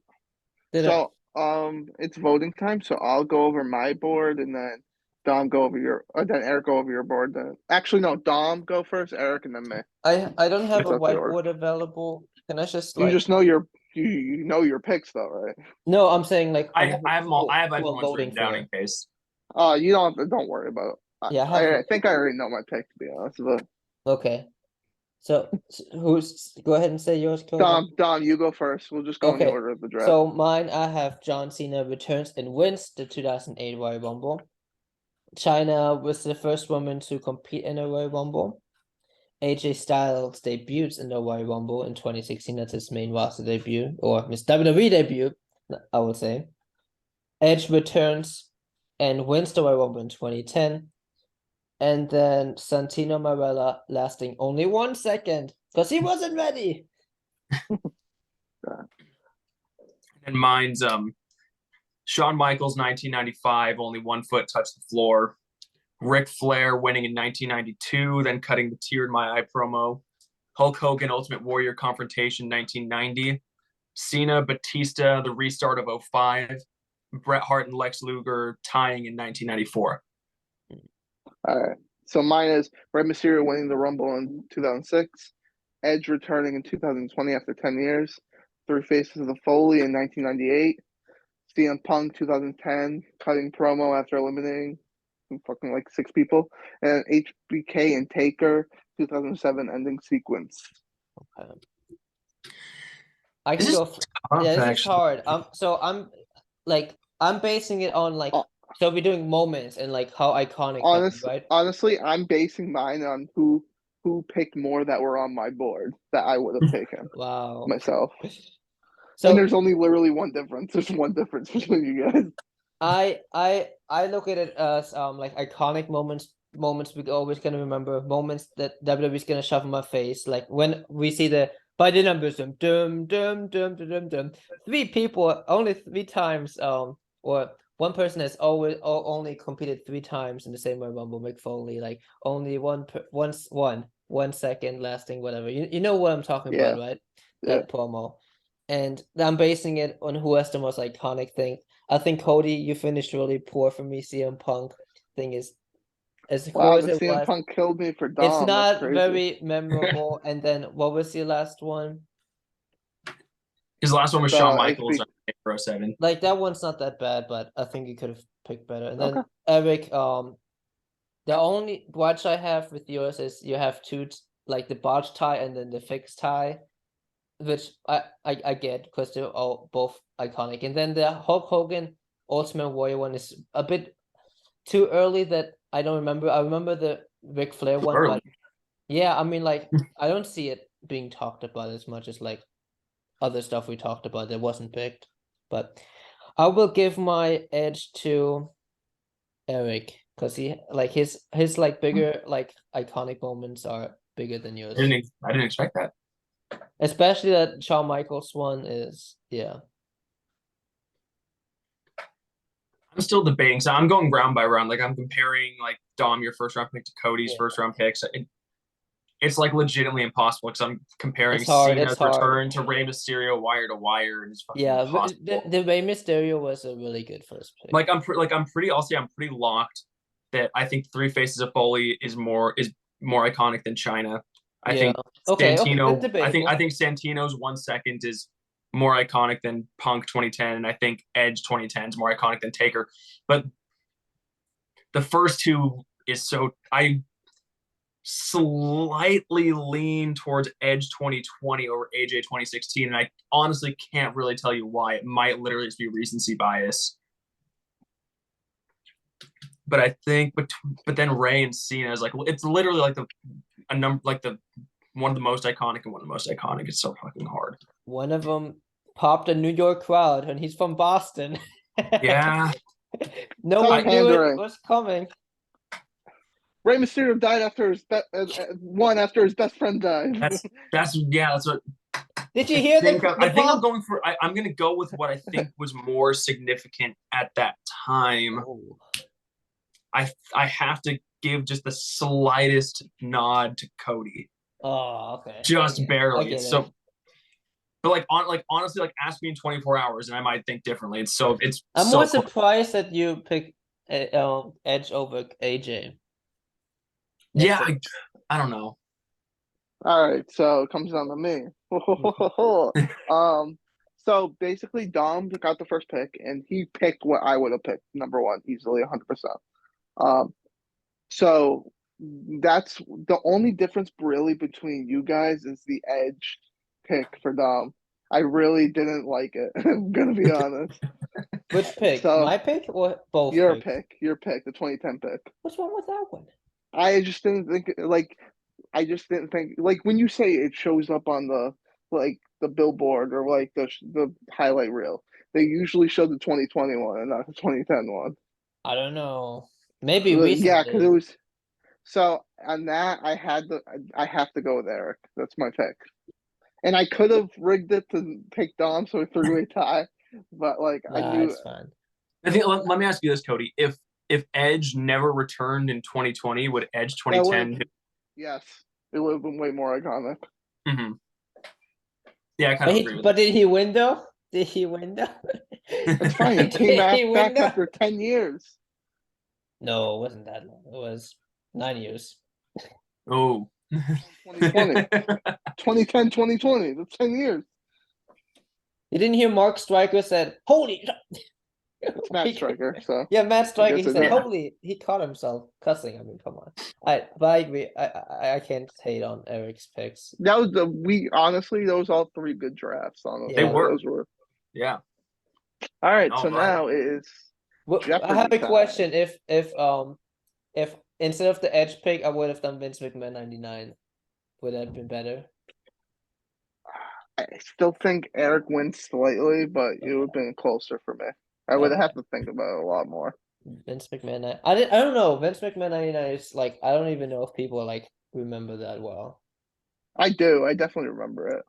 [SPEAKER 1] it's voting time, so I'll go over my board and then Dom go over your then Eric go over your board. Then actually no, Dom go first, Eric, and then me.
[SPEAKER 2] I don't have a
[SPEAKER 1] That's the order.
[SPEAKER 2] whiteboard available. Can I just
[SPEAKER 1] You
[SPEAKER 2] like
[SPEAKER 1] just know your you know your picks though, right?
[SPEAKER 2] No, I'm saying like
[SPEAKER 3] I have them all. I have
[SPEAKER 2] who I'm
[SPEAKER 3] everyone's
[SPEAKER 2] voting
[SPEAKER 3] written down
[SPEAKER 2] for.
[SPEAKER 3] in case.
[SPEAKER 1] You don't worry about it.
[SPEAKER 2] Yeah,
[SPEAKER 1] I think I already know my pick to be honest. But
[SPEAKER 2] Okay. So who's go ahead and say yours, Cody.
[SPEAKER 1] Dom, you go first. We'll just go in the order of the draft.
[SPEAKER 2] So mine, I have John Cena returns and wins the 2008 Royal Rumble. China was the first woman to compete in a Royal Rumble. AJ Styles debuts in the Royal Rumble in 2016. That's his main roster debut, or his WWE debut, I would say. Edge returns and wins the Royal Rumble in 2010. And then Santino Marella lasting only 1 second because he wasn't ready.
[SPEAKER 3] And mine's Shawn Michaels 1995, only 1 foot touched the floor. Ric Flair winning in 1992, then cutting the tear in my eye promo. Hulk Hogan Ultimate Warrior confrontation 1990. Cena Batista the restart of 05. Bret Hart and Lex Luger tying in 1994.
[SPEAKER 1] All right. So mine is Rey Mysterio winning the Rumble in 2006, Edge returning in 2020 after 10 years, Three Faces of the Foley in 1998, CM Punk 2010 cutting promo after eliminating fucking like 6 people, and HBK and Taker 2007 ending sequence.
[SPEAKER 2] Okay. I can go. Yeah, this is hard. I'm basing it on like. So we're doing moments and like how iconic. Right?
[SPEAKER 1] Honestly, I'm basing mine on who picked more that were on my board that I would have taken.
[SPEAKER 2] Wow.
[SPEAKER 1] Myself.
[SPEAKER 2] So
[SPEAKER 1] and there's only literally one difference. There's one difference between you guys.
[SPEAKER 2] I look at it as like iconic moments we're always gonna remember, moments that WWE's gonna shove in my face, like when we see the by the numbers dum dum dum dum dum dum 3 people only 3 times or one person has always only competed 3 times in the same Royal Rumble, Mick Foley, like only 1 second lasting, whatever, you know what I'm talking about, right? That promo. And I'm basing it on who has the most iconic thing. I think, Cody, you finished really poor for me. CM Punk thing is as cool as it
[SPEAKER 1] CM
[SPEAKER 2] was.
[SPEAKER 1] Punk killed me for Dom.
[SPEAKER 2] It's not very memorable. And then what was your last one?
[SPEAKER 3] His last one was Shawn Michaels on 07.
[SPEAKER 2] Like that one's not that bad, but I think you could have picked better. And then Eric, the only watch I have with yours is you have 2, like the botch tie and then the fixed tie. which I get because they're all both iconic. And then the Hulk Hogan Ultimate Warrior one is a bit too early that I don't remember. I remember the Ric Flair one,
[SPEAKER 3] early.
[SPEAKER 2] but yeah, I mean, like, I don't see it being talked about as much as like other stuff we talked about that wasn't picked. But I will give my edge to Eric because he like his like bigger like iconic moments are bigger than yours.
[SPEAKER 3] I didn't expect that.
[SPEAKER 2] Especially that Shawn Michaels one is
[SPEAKER 3] I'm still debating. So I'm going round by round. Like I'm comparing like Dom, your first round pick, to Cody's first round picks. It's like legitimately impossible because I'm comparing Cena's return to Rey Mysterio wire to wire, and it's fucking impossible.
[SPEAKER 2] The Rey Mysterio was a really good first pick.
[SPEAKER 3] Like I'm pretty locked that I think Three Faces of Foley is more iconic than China. I think Santino. I think Santino's 1 second is more iconic than Punk 2010, and I think Edge 2010 is more iconic than Taker. But the first two is so I slightly lean towards Edge 2020 over AJ 2016, and I honestly can't really tell you why. It might literally just be recency bias. But I think, but then Rey and Cena is like, it's literally like one of the most iconic and one of the most iconic. It's so fucking hard.
[SPEAKER 2] One of them popped a New York crowd, and he's from Boston.
[SPEAKER 3] Yeah.
[SPEAKER 2] No one knew it was coming.
[SPEAKER 1] Rey Mysterio died after his after his best friend died.
[SPEAKER 3] That's what.
[SPEAKER 2] Did you hear that?
[SPEAKER 3] I think I'm going for. I'm going to go with what I think was more significant at that time.
[SPEAKER 2] Oh.
[SPEAKER 3] I have to give just the slightest nod to Cody.
[SPEAKER 2] Oh, okay.
[SPEAKER 3] Just barely. So, but honestly, ask me in 24 hours and I might think differently. I'm
[SPEAKER 2] more surprised that you picked Edge over AJ.
[SPEAKER 3] Yeah, I don't know.
[SPEAKER 1] All right, so it comes down to me. So basically, Dom got the first pick, and he picked what I would have picked, number one, easily, 100%. So that's the only difference really between you guys is the Edge pick for Dom. I really didn't like it. I'm gonna be honest.
[SPEAKER 2] Which pick? So, my pick or both?
[SPEAKER 1] Your pick, the 2010 pick.
[SPEAKER 2] What's wrong with that one?
[SPEAKER 1] I just didn't think when you say it shows up on the billboard or like the highlight reel, they usually show the 2020 one and not the 2010 one.
[SPEAKER 2] I don't know. Maybe recently.
[SPEAKER 1] Yeah, because it was. So on that, I have to go with Eric. That's my pick. And I could have rigged it to pick Dom, so a three-way tie. But I knew.
[SPEAKER 2] It's fine.
[SPEAKER 3] I think. Let me ask you this, Cody. If Edge never returned in 2020, would Edge 2010?
[SPEAKER 1] Yes, it would have been way more iconic.
[SPEAKER 3] Mm-hmm. Yeah, I kind of agree with
[SPEAKER 2] But did he win though? Did he win though?
[SPEAKER 1] It's fine. He came back after 10 years.
[SPEAKER 2] No, it wasn't that long. It was 9 years.
[SPEAKER 3] Oh.
[SPEAKER 1] 2020. 2010, 2020. That's 10 years.
[SPEAKER 2] You didn't hear Mark Stryker said, holy.
[SPEAKER 1] It's Matt Stryker. So
[SPEAKER 2] yeah, Matt Stryker. He said, holy. He caught himself cussing. I mean, come on. But I agree. I can't hate on Eric's picks.
[SPEAKER 1] That was honestly, those all three good drafts. Honestly.
[SPEAKER 3] They were.
[SPEAKER 1] Those were.
[SPEAKER 3] Yeah.
[SPEAKER 1] All right. So now it is.
[SPEAKER 2] I have a question. If instead of the Edge pick, I would have done Vince McMahon 99, would that have been better?
[SPEAKER 1] I still think Eric wins slightly, but it would have been closer for me. I would have to think about it a lot more.
[SPEAKER 2] Vince McMahon, I don't know. Vince McMahon 99 is I don't even know if people remember that well.
[SPEAKER 1] I do. I definitely remember it.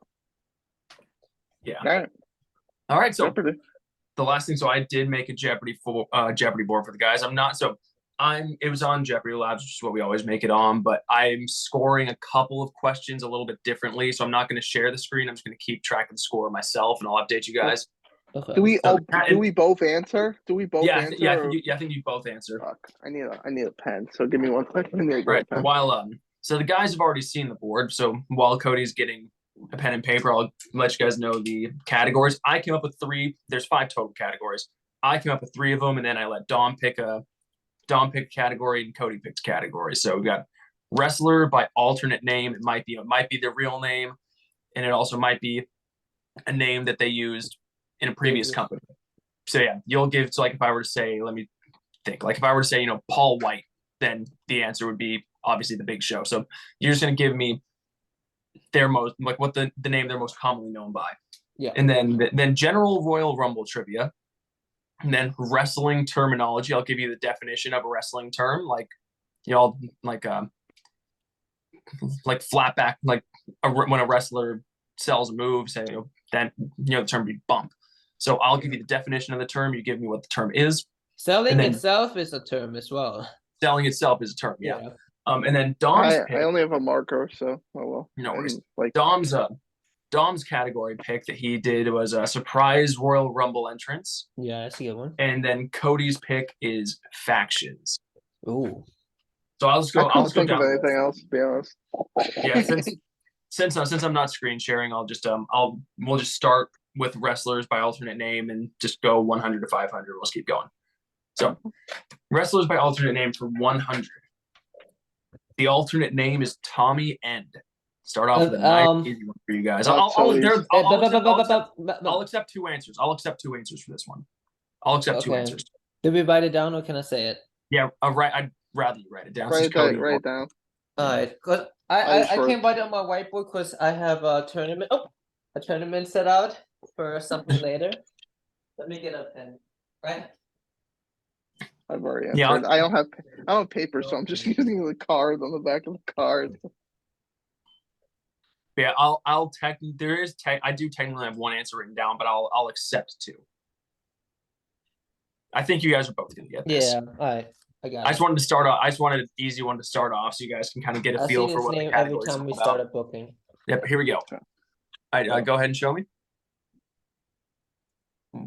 [SPEAKER 3] Yeah. All right. So
[SPEAKER 1] Jeopardy.
[SPEAKER 3] The last thing, so I did make a Jeopardy board for the guys. It was on Jeopardy Labs, which is what we always make it on, but I'm scoring a couple of questions a little bit differently. So I'm not going to share the screen. I'm just going to keep track of the score myself, and I'll update you guys.
[SPEAKER 2] Okay.
[SPEAKER 1] Do we both answer? Do we both answer?
[SPEAKER 3] Yeah, I think you both answer.
[SPEAKER 1] Fuck. I need a pen. So give me 1 second.
[SPEAKER 3] Right. So the guys have already seen the board. So while Cody's getting a pen and paper, I'll let you guys know the categories. I came up with 3. There's 5 total categories. I came up with 3 of them, and then I let Dom pick a category and Cody picked a category. So we've got wrestler by alternate name. It might be the real name, and it also might be a name that they used in a previous company. So yeah, you'll give. So like if I were to say, let me think. Like if I were to say, Paul White, then the answer would be obviously the Big Show. So you're just gonna give me their most, like what the name they're most commonly known by.
[SPEAKER 2] Yeah.
[SPEAKER 3] And then general Royal Rumble trivia, and then wrestling terminology. I'll give you the definition of a wrestling term, like like flat back, like when a wrestler sells a move, say then the term be bump. So I'll give you the definition of the term. You give me what the term is.
[SPEAKER 2] Selling itself is a term as well.
[SPEAKER 3] Selling itself is a term, yeah. And then Dom's pick.
[SPEAKER 1] I only have a marker, so
[SPEAKER 3] No worries. Dom's category pick that he did was a surprise Royal Rumble entrance.
[SPEAKER 2] Yeah, that's a good one.
[SPEAKER 3] And then Cody's pick is factions.
[SPEAKER 2] Ooh.
[SPEAKER 3] So I'll just go.
[SPEAKER 1] I couldn't think of anything else, to be honest.
[SPEAKER 3] Yeah, since I'm not screen sharing, I'll just we'll just start with wrestlers by alternate name and just go 100 to 500. We'll just keep going. So wrestlers by alternate name for 100. The alternate name is Tommy End. Start off with a nice easy one for you guys. I'll accept two answers. I'll accept two answers for this one. I'll accept two answers.
[SPEAKER 2] Did we write it down or can I say it?
[SPEAKER 3] Yeah, I'd rather you write it down.
[SPEAKER 1] Write it down.
[SPEAKER 2] All right, because I can't write it on my whiteboard because I have a tournament set out for something later. Let me get a pen. Right.
[SPEAKER 1] I've already answered. Yeah, I don't have paper, so I'm just using the card on the back of the card.
[SPEAKER 3] Yeah, I do technically have one answer written down, but I'll accept two. I think you guys are both gonna get this.
[SPEAKER 2] Yeah, all right. I got it.
[SPEAKER 3] I just wanted to start off. I just wanted an easy one to start off, so you guys can kind of get a feel for what the category is
[SPEAKER 2] every time we start a booking.
[SPEAKER 3] Yep, here we go. All right, go ahead and show me.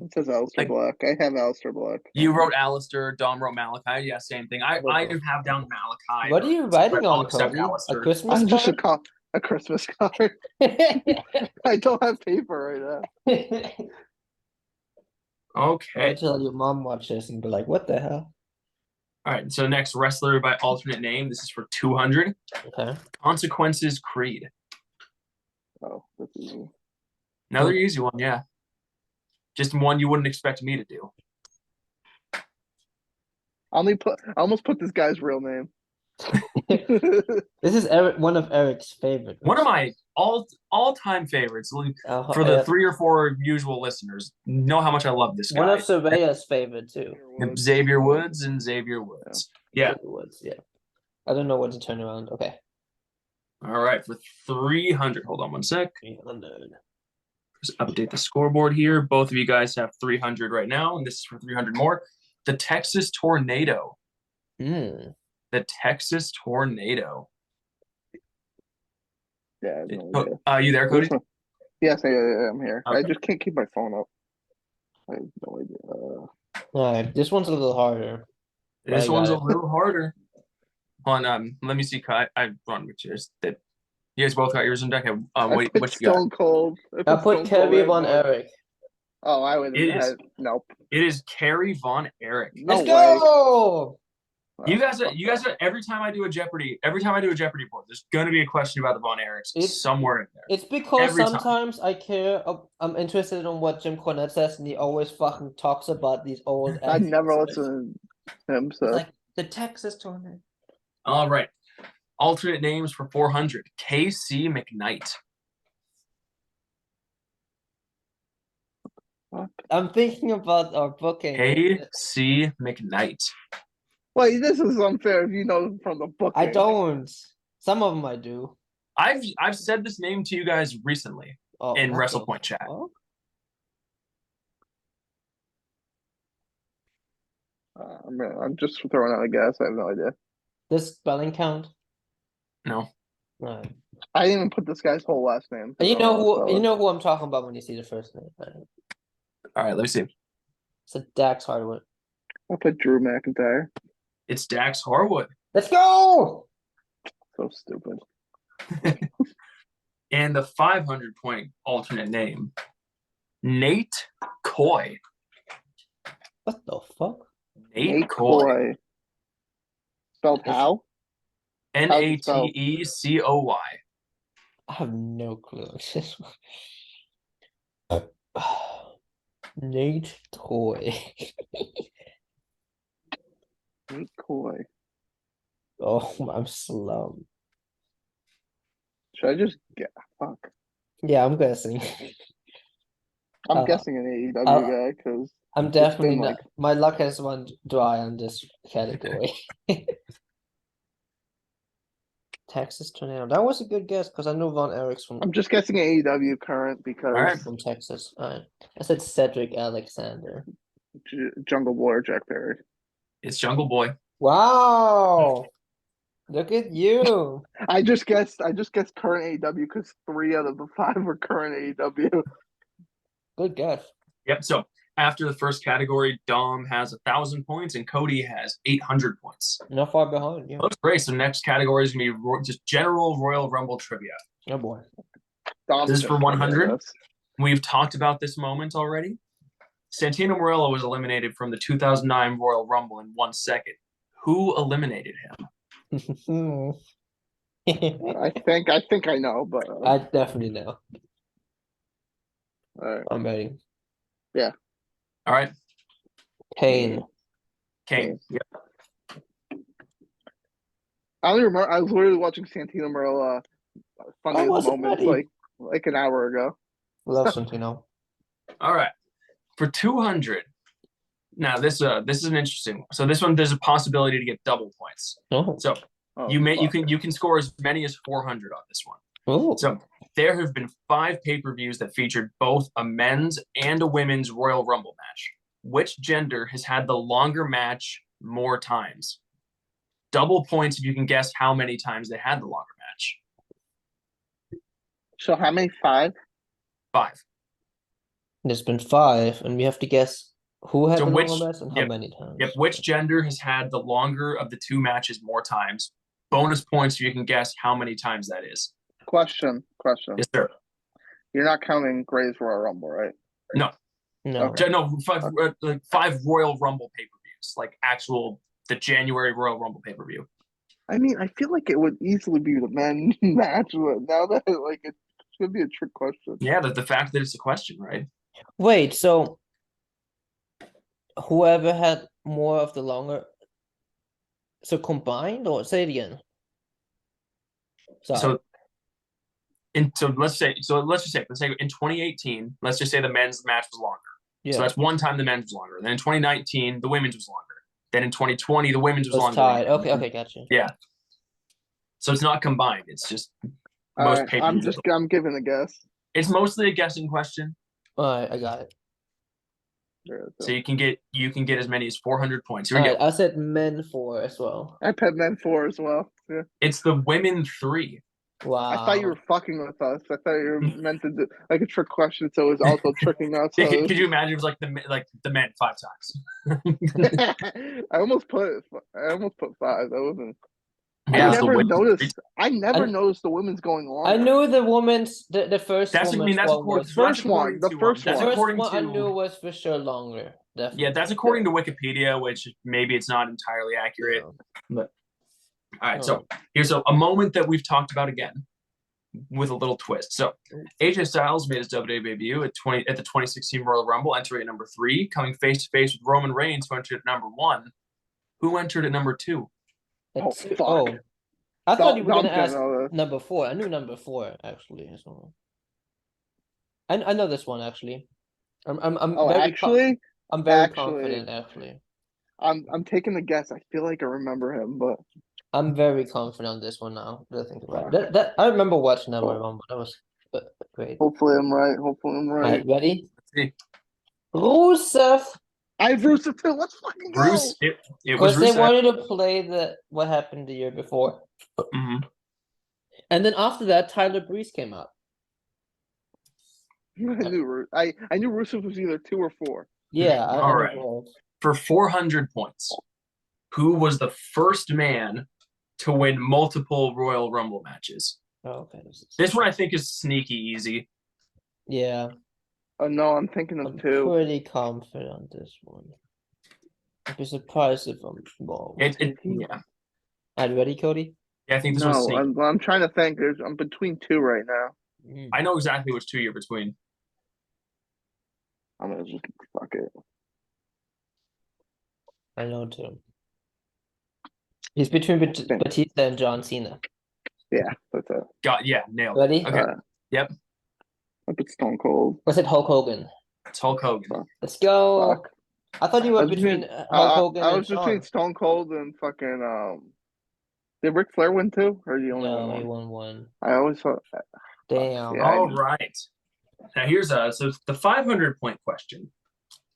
[SPEAKER 1] It says Aleister Black. I have Aleister Black.
[SPEAKER 3] You wrote Aleister. Dom wrote Malachi. Yeah, same thing. I do have down Malachi.
[SPEAKER 2] What are you writing on, Cody? A Christmas card?
[SPEAKER 1] Just a Christmas card. I don't have paper right now.
[SPEAKER 3] Okay.
[SPEAKER 2] Until your mom watches this and be like, what the hell?
[SPEAKER 3] All right, so next wrestler by alternate name. This is for 200.
[SPEAKER 2] Okay.
[SPEAKER 3] Consequences Creed.
[SPEAKER 1] Oh, that's easy.
[SPEAKER 3] Another easy one, yeah. Just one you wouldn't expect me to do.
[SPEAKER 1] I almost put this guy's real name.
[SPEAKER 2] This is one of Eric's favorites.
[SPEAKER 3] One of my all-time favorites. For the 3 or 4 usual listeners, know how much I love this guy.
[SPEAKER 2] One of Surveyor's favorite too.
[SPEAKER 3] Xavier Woods and Xavier Woods. Yeah.
[SPEAKER 2] Xavier Woods, yeah. I don't know when to turn around. Okay.
[SPEAKER 3] All right, for 300. Hold on one sec.
[SPEAKER 2] 300.
[SPEAKER 3] Just update the scoreboard here. Both of you guys have 300 right now, and this is for 300 more. The Texas Tornado.
[SPEAKER 2] The
[SPEAKER 3] Texas Tornado.
[SPEAKER 1] Yeah.
[SPEAKER 3] You there, Cody?
[SPEAKER 1] Yes, I'm here.
[SPEAKER 3] Okay.
[SPEAKER 1] I just can't keep my phone up. I have no idea.
[SPEAKER 2] All right, this one's a little harder.
[SPEAKER 3] This one's a little harder. Hold on, let me see. I run with yours. That you guys both got yours in deck. What you got?
[SPEAKER 1] Stone Cold.
[SPEAKER 2] I put Kerry Von Erich.
[SPEAKER 1] Oh, I would. Nope.
[SPEAKER 3] It is Kerry Von Erich.
[SPEAKER 2] Let's go.
[SPEAKER 3] You guys are every time I do a Jeopardy board, there's gonna be a question about the Von Erichs somewhere in there.
[SPEAKER 2] It's because sometimes I care. I'm interested in what Jim Cornette says, and he always fucking talks about these old.
[SPEAKER 1] I never listen to him, so
[SPEAKER 2] like the Texas Tornado.
[SPEAKER 3] All right, alternate names for 400. KC McKnight.
[SPEAKER 2] I'm thinking about our booking.
[SPEAKER 3] KC McKnight.
[SPEAKER 1] Wait, this is unfair if you know from the book.
[SPEAKER 2] I don't. Some of them I do.
[SPEAKER 3] I've said this name to you guys recently in WrestlePoint chat.
[SPEAKER 1] I'm just throwing out a guess. I have no idea.
[SPEAKER 2] Does spelling count?
[SPEAKER 3] No.
[SPEAKER 2] No.
[SPEAKER 1] I didn't even put this guy's whole last name.
[SPEAKER 2] And you know who I'm talking about when you see the first name. Right?
[SPEAKER 3] All right, let me see.
[SPEAKER 2] It's a Dax Harwood.
[SPEAKER 1] I put Drew McIntyre.
[SPEAKER 3] It's Dax Harwood.
[SPEAKER 2] Let's go!
[SPEAKER 1] So stupid.
[SPEAKER 3] And the 500-point alternate name, Nate Coy.
[SPEAKER 2] What the fuck?
[SPEAKER 3] Nate Coy.
[SPEAKER 1] Spelled how?
[SPEAKER 3] NATECOY.
[SPEAKER 2] I have no clue. Nate Toy.
[SPEAKER 1] Nate Coy.
[SPEAKER 2] Oh, I'm slum.
[SPEAKER 1] Should I just get? Fuck.
[SPEAKER 2] Yeah, I'm guessing.
[SPEAKER 1] I'm
[SPEAKER 2] Uh,
[SPEAKER 1] guessing an AEW
[SPEAKER 2] uh,
[SPEAKER 1] guy because
[SPEAKER 2] I'm
[SPEAKER 1] it's
[SPEAKER 2] definitely
[SPEAKER 1] been
[SPEAKER 2] not.
[SPEAKER 1] like
[SPEAKER 2] My luck has run dry on this category. Texas Tornado. That was a good guess because I know Von Erich's
[SPEAKER 1] I'm just guessing AEW current
[SPEAKER 3] All right.
[SPEAKER 1] because
[SPEAKER 2] from Texas. I said Cedric Alexander.
[SPEAKER 1] Jungle Boy or Jack Perry.
[SPEAKER 3] It's Jungle Boy.
[SPEAKER 2] Wow. Look at you.
[SPEAKER 1] I just guessed current AEW because 3 out of the 5 were current AEW.
[SPEAKER 2] Good guess.
[SPEAKER 3] Yep. So after the first category, Dom has 1,000 points and Cody has 800 points.
[SPEAKER 2] Not far behind. Yeah.
[SPEAKER 3] Looks great. So next category is gonna be just general Royal Rumble trivia.
[SPEAKER 2] Oh boy.
[SPEAKER 3] This is for 100. We've talked about this moment already. Santino Marella was eliminated from the 2009 Royal Rumble in 1 second. Who eliminated him?
[SPEAKER 1] I think I know, but
[SPEAKER 2] I definitely know.
[SPEAKER 1] all right.
[SPEAKER 2] I'm ready.
[SPEAKER 1] Yeah.
[SPEAKER 3] All right.
[SPEAKER 2] Kane.
[SPEAKER 3] Kane. Yep.
[SPEAKER 1] I only remember I was literally watching Santino Marella funniest
[SPEAKER 2] wasn't
[SPEAKER 1] moments
[SPEAKER 2] ready.
[SPEAKER 1] like an hour ago.
[SPEAKER 2] Love Santino.
[SPEAKER 3] All right. For 200. Now this is an interesting one. So this one there's a possibility to get double points.
[SPEAKER 2] Oh.
[SPEAKER 3] So
[SPEAKER 1] Oh,
[SPEAKER 3] you can score as many as 400 on this one.
[SPEAKER 2] Oh.
[SPEAKER 3] So there have been 5 pay-per-views that featured both a men's and a women's Royal Rumble match. Which gender has had the longer match more times? Double points if you can guess how many times they had the longer match.
[SPEAKER 1] So how many? 5?
[SPEAKER 3] 5.
[SPEAKER 2] There's been 5, and we have to guess who had
[SPEAKER 3] So
[SPEAKER 2] the
[SPEAKER 3] which-
[SPEAKER 2] longer match and how
[SPEAKER 3] yep,
[SPEAKER 2] many times.
[SPEAKER 3] Yep. Which gender has had the longer of the 2 matches more times? Bonus points if you can guess how many times that is.
[SPEAKER 1] Question.
[SPEAKER 3] Yes, sir.
[SPEAKER 1] You're not counting Gray's Royal Rumble, right?
[SPEAKER 3] No.
[SPEAKER 2] No.
[SPEAKER 1] Okay.
[SPEAKER 3] No, 5 Royal Rumble pay-per-views, like actual the January Royal Rumble pay-per-view.
[SPEAKER 1] I mean, I feel like it would easily be the men match, but now that like it's gonna be a trick question.
[SPEAKER 3] Yeah, the fact that it's a question, right?
[SPEAKER 2] Wait, so whoever had more of the longer, so combined, or say it again? Sorry.
[SPEAKER 3] So let's just say in 2018, let's just say the men's match was longer.
[SPEAKER 2] yeah,
[SPEAKER 3] So that's one time the men's was longer. Then in 2019, the women's was longer. Then in 2020, the women's was
[SPEAKER 2] was
[SPEAKER 3] longer.
[SPEAKER 2] tied. Okay, gotcha.
[SPEAKER 3] Yeah. So it's not combined. It's just
[SPEAKER 1] All
[SPEAKER 3] most
[SPEAKER 1] right,
[SPEAKER 3] pay-per-views.
[SPEAKER 1] I'm giving a guess.
[SPEAKER 3] It's mostly a guessing question.
[SPEAKER 2] All right, I got it.
[SPEAKER 3] So you can get as many as 400 points. Here
[SPEAKER 2] All
[SPEAKER 3] we
[SPEAKER 2] right,
[SPEAKER 3] go.
[SPEAKER 2] I said men 4 as well.
[SPEAKER 1] I pet men 4 as well. Yeah.
[SPEAKER 3] It's the women 3.
[SPEAKER 2] Wow.
[SPEAKER 1] I thought you were fucking with us. I thought you were meant to do like a trick question, so it was also tricking us. So
[SPEAKER 3] Could you imagine it was like the men 5 times?
[SPEAKER 1] I almost put 5. That wasn't.
[SPEAKER 3] Yeah,
[SPEAKER 1] I
[SPEAKER 3] it's the
[SPEAKER 1] never
[SPEAKER 3] women's
[SPEAKER 1] noticed. I
[SPEAKER 2] I-
[SPEAKER 1] never noticed the women's going longer.
[SPEAKER 2] I knew the woman's the first
[SPEAKER 3] That's I
[SPEAKER 2] woman's
[SPEAKER 3] mean that's
[SPEAKER 2] one
[SPEAKER 3] according,
[SPEAKER 2] was
[SPEAKER 1] First
[SPEAKER 3] that's according
[SPEAKER 1] one, the
[SPEAKER 3] to,
[SPEAKER 1] first
[SPEAKER 3] that's
[SPEAKER 1] one.
[SPEAKER 2] first
[SPEAKER 3] according
[SPEAKER 2] one
[SPEAKER 3] to
[SPEAKER 2] I knew was for sure longer. Definitely.
[SPEAKER 3] yeah, that's according to Wikipedia, which maybe it's not entirely accurate.
[SPEAKER 2] Yeah.
[SPEAKER 3] But all right, so here's a moment that we've talked about again with a little twist. So AJ Styles made his WWE debut at the 2016 Royal Rumble, entering at number 3, coming face to face with Roman Reigns, who entered at number 1. Who entered at number 2?
[SPEAKER 1] Oh,
[SPEAKER 2] That's-
[SPEAKER 1] fuck.
[SPEAKER 2] oh. I thought you were gonna
[SPEAKER 1] Dom's
[SPEAKER 2] ask
[SPEAKER 1] know this.
[SPEAKER 2] number 4. I knew number 4 actually as well. I know this one actually. I'm
[SPEAKER 1] Oh,
[SPEAKER 2] very
[SPEAKER 1] actually,
[SPEAKER 2] I'm very
[SPEAKER 1] actually-
[SPEAKER 2] confident actually.
[SPEAKER 1] I'm taking a guess. I feel like I remember him, but
[SPEAKER 2] I'm very confident on this one now. That I think about
[SPEAKER 1] Fuck.
[SPEAKER 2] it. That I remember watching that
[SPEAKER 1] Oh.
[SPEAKER 2] Royal Rumble. That was great.
[SPEAKER 1] hopefully I'm right. Hopefully I'm
[SPEAKER 2] All
[SPEAKER 1] right.
[SPEAKER 2] right, ready?
[SPEAKER 3] Let's see.
[SPEAKER 2] Rusev.
[SPEAKER 1] I have Rusev too. Let's fucking go.
[SPEAKER 3] Bruce. It was
[SPEAKER 2] Because they
[SPEAKER 3] Rusev.
[SPEAKER 2] wanted to play what happened the year before.
[SPEAKER 3] Mhm.
[SPEAKER 2] And then after that, Tyler Breeze came out.
[SPEAKER 1] I knew Rusev was either 2 or 4.
[SPEAKER 2] Yeah,
[SPEAKER 3] All
[SPEAKER 2] I
[SPEAKER 3] right.
[SPEAKER 2] know.
[SPEAKER 3] For 400 points, who was the first man to win multiple Royal Rumble matches?
[SPEAKER 2] Oh, okay.
[SPEAKER 3] This one I think is sneaky easy.
[SPEAKER 2] Yeah,
[SPEAKER 1] Oh no, I'm thinking
[SPEAKER 2] I'm
[SPEAKER 1] of 2.
[SPEAKER 2] pretty confident on this one. I'd be surprised if I'm wrong.
[SPEAKER 3] Yeah.
[SPEAKER 2] Are you ready, Cody?
[SPEAKER 3] Yeah, I think this one's
[SPEAKER 1] No,
[SPEAKER 3] sneaky.
[SPEAKER 1] I'm trying to think. I'm between 2 right now.
[SPEAKER 2] Mm.
[SPEAKER 3] I know exactly which 2 you're between.
[SPEAKER 1] I'm gonna just fuck it.
[SPEAKER 2] I know too. He's between Batista and John Cena.
[SPEAKER 1] Yeah, that's it.
[SPEAKER 3] Nailed it.
[SPEAKER 2] Ready?
[SPEAKER 3] Okay. Yep.
[SPEAKER 1] I put Stone Cold.
[SPEAKER 2] Was it Hulk Hogan?
[SPEAKER 3] It's Hulk Hogan.
[SPEAKER 2] Let's go.
[SPEAKER 1] Fuck.
[SPEAKER 2] I thought you
[SPEAKER 1] I
[SPEAKER 2] were
[SPEAKER 1] was
[SPEAKER 2] between
[SPEAKER 1] between,
[SPEAKER 2] Hulk Hogan
[SPEAKER 1] I
[SPEAKER 2] and
[SPEAKER 1] was between
[SPEAKER 2] Shawn.
[SPEAKER 1] Stone Cold and fucking. Did Ric Flair win too, or he only
[SPEAKER 2] No,
[SPEAKER 1] won
[SPEAKER 2] he
[SPEAKER 1] one?
[SPEAKER 2] won one.
[SPEAKER 1] I always thought.
[SPEAKER 2] Damn.
[SPEAKER 1] Yeah,
[SPEAKER 3] All right. Now here's so the 500-point question.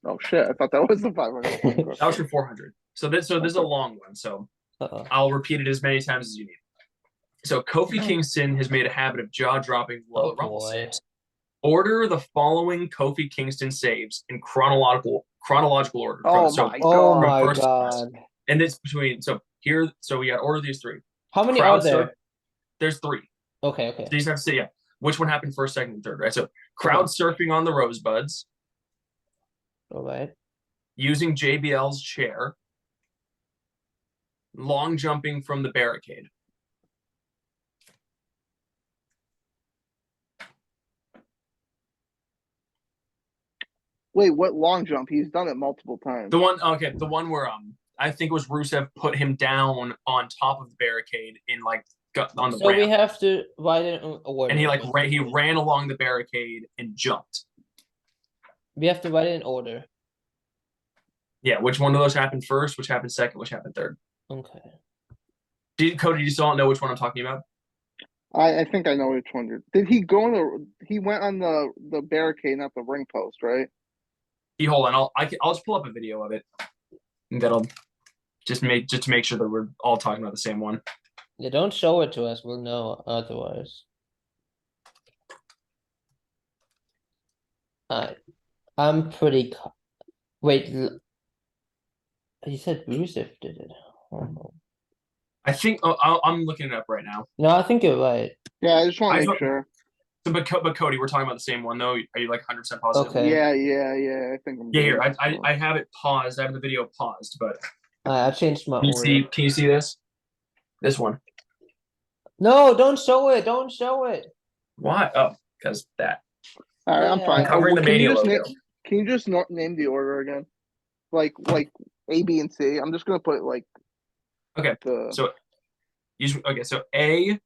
[SPEAKER 1] Oh shit! I thought that was the 500 point
[SPEAKER 3] That was
[SPEAKER 1] question.
[SPEAKER 3] for 400. So this is a long one. So
[SPEAKER 2] Uh-oh.
[SPEAKER 3] I'll repeat it as many times as you need. So Kofi Kingston has made a habit of jaw-dropping Royal Rumble
[SPEAKER 2] boy.
[SPEAKER 3] saves. Order the following Kofi Kingston saves in chronological order.
[SPEAKER 1] Oh
[SPEAKER 3] So
[SPEAKER 1] my
[SPEAKER 2] Oh
[SPEAKER 1] god!
[SPEAKER 2] my
[SPEAKER 3] first to last.
[SPEAKER 2] god.
[SPEAKER 3] And it's between so we got to order these three.
[SPEAKER 2] How many
[SPEAKER 3] Crowd
[SPEAKER 2] are there?
[SPEAKER 3] There's three.
[SPEAKER 2] Okay.
[SPEAKER 3] So you just have to say which one happened first, second, and third, right? So crowd surfing on the Rosebuds,
[SPEAKER 2] All right.
[SPEAKER 3] using JBL's chair, long jumping from the barricade.
[SPEAKER 1] Wait, what long jump? He's done it multiple times.
[SPEAKER 3] The one where I think it was Rusev put him down on top of the barricade in like on the
[SPEAKER 2] So
[SPEAKER 3] ramp.
[SPEAKER 2] we have to write it in order.
[SPEAKER 3] And he ran along the barricade and jumped.
[SPEAKER 2] We have to write it in order.
[SPEAKER 3] Yeah, which one of those happened first? Which happened second? Which happened third?
[SPEAKER 2] Okay.
[SPEAKER 3] Cody, do you still not know which one I'm talking about?
[SPEAKER 1] I think I know which one. Did he go on the? He went on the barricade, not the ring post, right?
[SPEAKER 3] Hold on, I'll just pull up a video of it. And that'll just to make sure that we're all talking about the same one.
[SPEAKER 2] Yeah, don't show it to us. We'll know otherwise. I'm pretty. Wait. You said Rusev did it. Oh.
[SPEAKER 3] I think I'm looking it up right now.
[SPEAKER 2] No, I think you're right.
[SPEAKER 1] Yeah, I just want to make sure.
[SPEAKER 3] So, but Cody, we're talking about the same one, though. Are you like 100% positive?
[SPEAKER 2] Okay.
[SPEAKER 1] Yeah. I think I'm.
[SPEAKER 3] Yeah, here I have it paused. I have the video paused, but
[SPEAKER 2] I changed my order.
[SPEAKER 3] Can you see this? This one.
[SPEAKER 2] No, don't show it. Don't show it.
[SPEAKER 3] Why? Oh, because that.
[SPEAKER 1] All right, I'm fine.
[SPEAKER 3] Covering the Mania logo.
[SPEAKER 1] Can you just name the order again? Like A, B, and C. I'm just gonna put like.
[SPEAKER 3] Okay. So A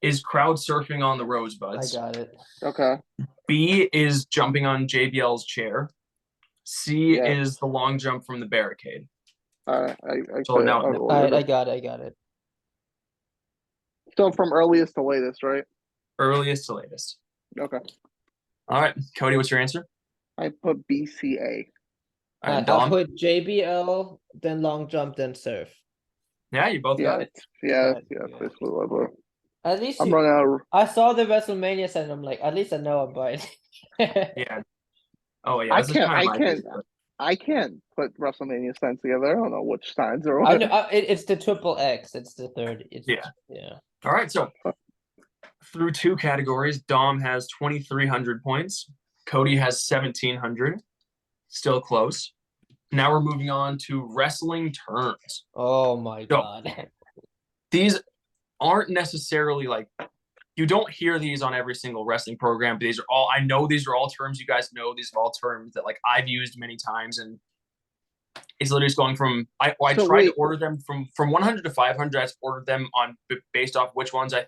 [SPEAKER 3] is crowd surfing on the Rosebuds.
[SPEAKER 2] I got it.
[SPEAKER 1] Okay.
[SPEAKER 3] B is jumping on JBL's chair. C is the long jump from the barricade.
[SPEAKER 1] I
[SPEAKER 2] got it.
[SPEAKER 1] So from earliest to latest, right?
[SPEAKER 3] Earliest to latest.
[SPEAKER 1] Okay.
[SPEAKER 3] All right, Cody, what's your answer?
[SPEAKER 1] I put BCA.
[SPEAKER 3] All right,
[SPEAKER 2] I'll put JBL, then long jump, then surf.
[SPEAKER 3] Yeah, you both got it.
[SPEAKER 1] Yeah. Basically what I put.
[SPEAKER 2] At least
[SPEAKER 1] I'm running out.
[SPEAKER 2] I saw the WrestleMania set and I'm like, at least I know about it.
[SPEAKER 3] Yeah. Oh yeah.
[SPEAKER 1] I can't put WrestleMania signs together. I don't know which signs are what.
[SPEAKER 2] I know it's the triple X. It's the third. Yeah.
[SPEAKER 3] All right. So through two categories, Dom has 2,300 points. Cody has 1,700. Still close. Now we're moving on to wrestling terms.
[SPEAKER 2] Oh my god.
[SPEAKER 3] These aren't necessarily like you don't hear these on every single wrestling program, but these are all terms you guys know. These are all terms that like I've used many times, and it's literally just going from I tried to order them from 100 to 500. I ordered them on based off which ones I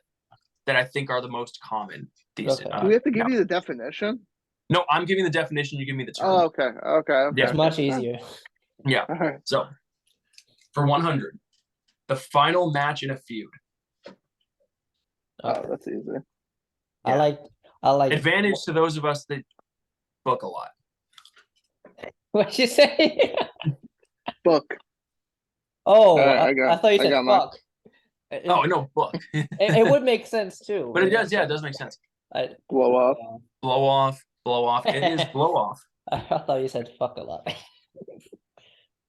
[SPEAKER 3] think are the most common. Decent.
[SPEAKER 1] Do we have to give you the definition?
[SPEAKER 3] No, I'm giving the definition. You give me the term.
[SPEAKER 1] Oh, okay.
[SPEAKER 3] Yeah,
[SPEAKER 2] it's much easier.
[SPEAKER 3] Yeah.
[SPEAKER 1] All right.
[SPEAKER 3] So for 100, the final match in a feud.
[SPEAKER 1] Oh, that's easy.
[SPEAKER 2] Yeah. I like
[SPEAKER 3] advantage to those of us that book a lot.
[SPEAKER 2] What'd you say?
[SPEAKER 1] Book.
[SPEAKER 2] Oh, I thought you said fuck.
[SPEAKER 3] Oh no, book.
[SPEAKER 2] it would make sense too.
[SPEAKER 3] But it does, it does make sense.
[SPEAKER 1] Blow off.
[SPEAKER 3] Blow off. It is blow off.
[SPEAKER 2] I thought you said fuck a lot.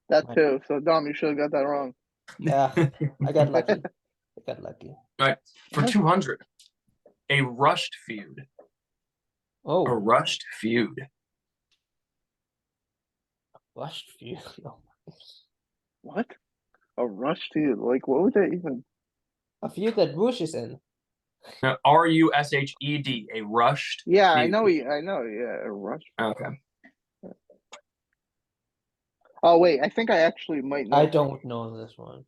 [SPEAKER 1] That too. So Dom, you should have got that wrong.
[SPEAKER 2] Yeah, I got lucky.
[SPEAKER 3] All right, for 200, a rushed feud.
[SPEAKER 2] Oh,
[SPEAKER 3] a rushed feud.
[SPEAKER 2] Rushed feud.
[SPEAKER 1] What? A rushed feud? Like, what would that even?
[SPEAKER 2] A feud that Rush is in.
[SPEAKER 3] Now, RUSHED, a rushed.
[SPEAKER 1] Yeah,
[SPEAKER 3] feud.
[SPEAKER 1] I know. Yeah, a rushed.
[SPEAKER 3] Okay.
[SPEAKER 1] Oh wait, I think I actually might know.
[SPEAKER 2] I don't know this one.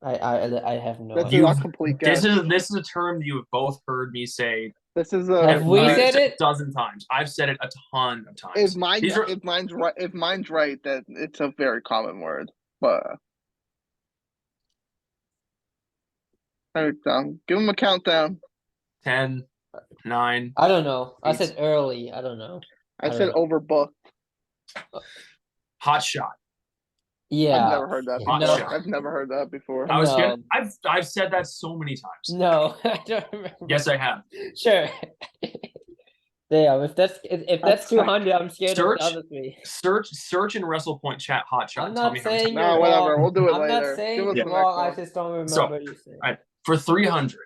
[SPEAKER 2] I have no
[SPEAKER 1] That's
[SPEAKER 2] idea.
[SPEAKER 1] a complete guess.
[SPEAKER 3] This is a term you have both heard me say
[SPEAKER 1] This is a.
[SPEAKER 2] Have we
[SPEAKER 3] at
[SPEAKER 2] said
[SPEAKER 3] least a
[SPEAKER 2] it?
[SPEAKER 3] dozen times. I've said it a ton of times.
[SPEAKER 1] If mine,
[SPEAKER 3] These are
[SPEAKER 1] if mine's right, then it's a very common word. But give him a countdown.
[SPEAKER 3] 10, 9.
[SPEAKER 2] I don't know. I
[SPEAKER 3] Eight.
[SPEAKER 2] said early. I don't know.
[SPEAKER 1] I
[SPEAKER 2] I
[SPEAKER 1] said
[SPEAKER 2] don't
[SPEAKER 1] overbooked.
[SPEAKER 3] Hot shot.
[SPEAKER 2] Yeah.
[SPEAKER 1] I've never heard that
[SPEAKER 3] Hot
[SPEAKER 1] before.
[SPEAKER 3] shot.
[SPEAKER 1] I've never heard that before.
[SPEAKER 3] I was
[SPEAKER 2] No.
[SPEAKER 3] gonna. I've said that so many times.
[SPEAKER 2] No, I don't remember.
[SPEAKER 3] Yes, I have.
[SPEAKER 2] Sure. Damn, if that's 200, I'm scared of
[SPEAKER 3] Search-
[SPEAKER 2] the other three.
[SPEAKER 3] Search in WrestlePoint chat hot shot.
[SPEAKER 2] I'm
[SPEAKER 3] and tell
[SPEAKER 2] not
[SPEAKER 3] me how many
[SPEAKER 2] saying
[SPEAKER 3] times.
[SPEAKER 2] you're
[SPEAKER 1] No, whatever.
[SPEAKER 2] wrong.
[SPEAKER 1] We'll do it
[SPEAKER 2] I'm
[SPEAKER 1] later.
[SPEAKER 2] not saying
[SPEAKER 1] Give us
[SPEAKER 2] you're
[SPEAKER 1] the
[SPEAKER 2] wrong.
[SPEAKER 1] next
[SPEAKER 2] I
[SPEAKER 1] one.
[SPEAKER 2] just don't remember
[SPEAKER 3] So,
[SPEAKER 2] you saying.
[SPEAKER 3] Alright, for 300.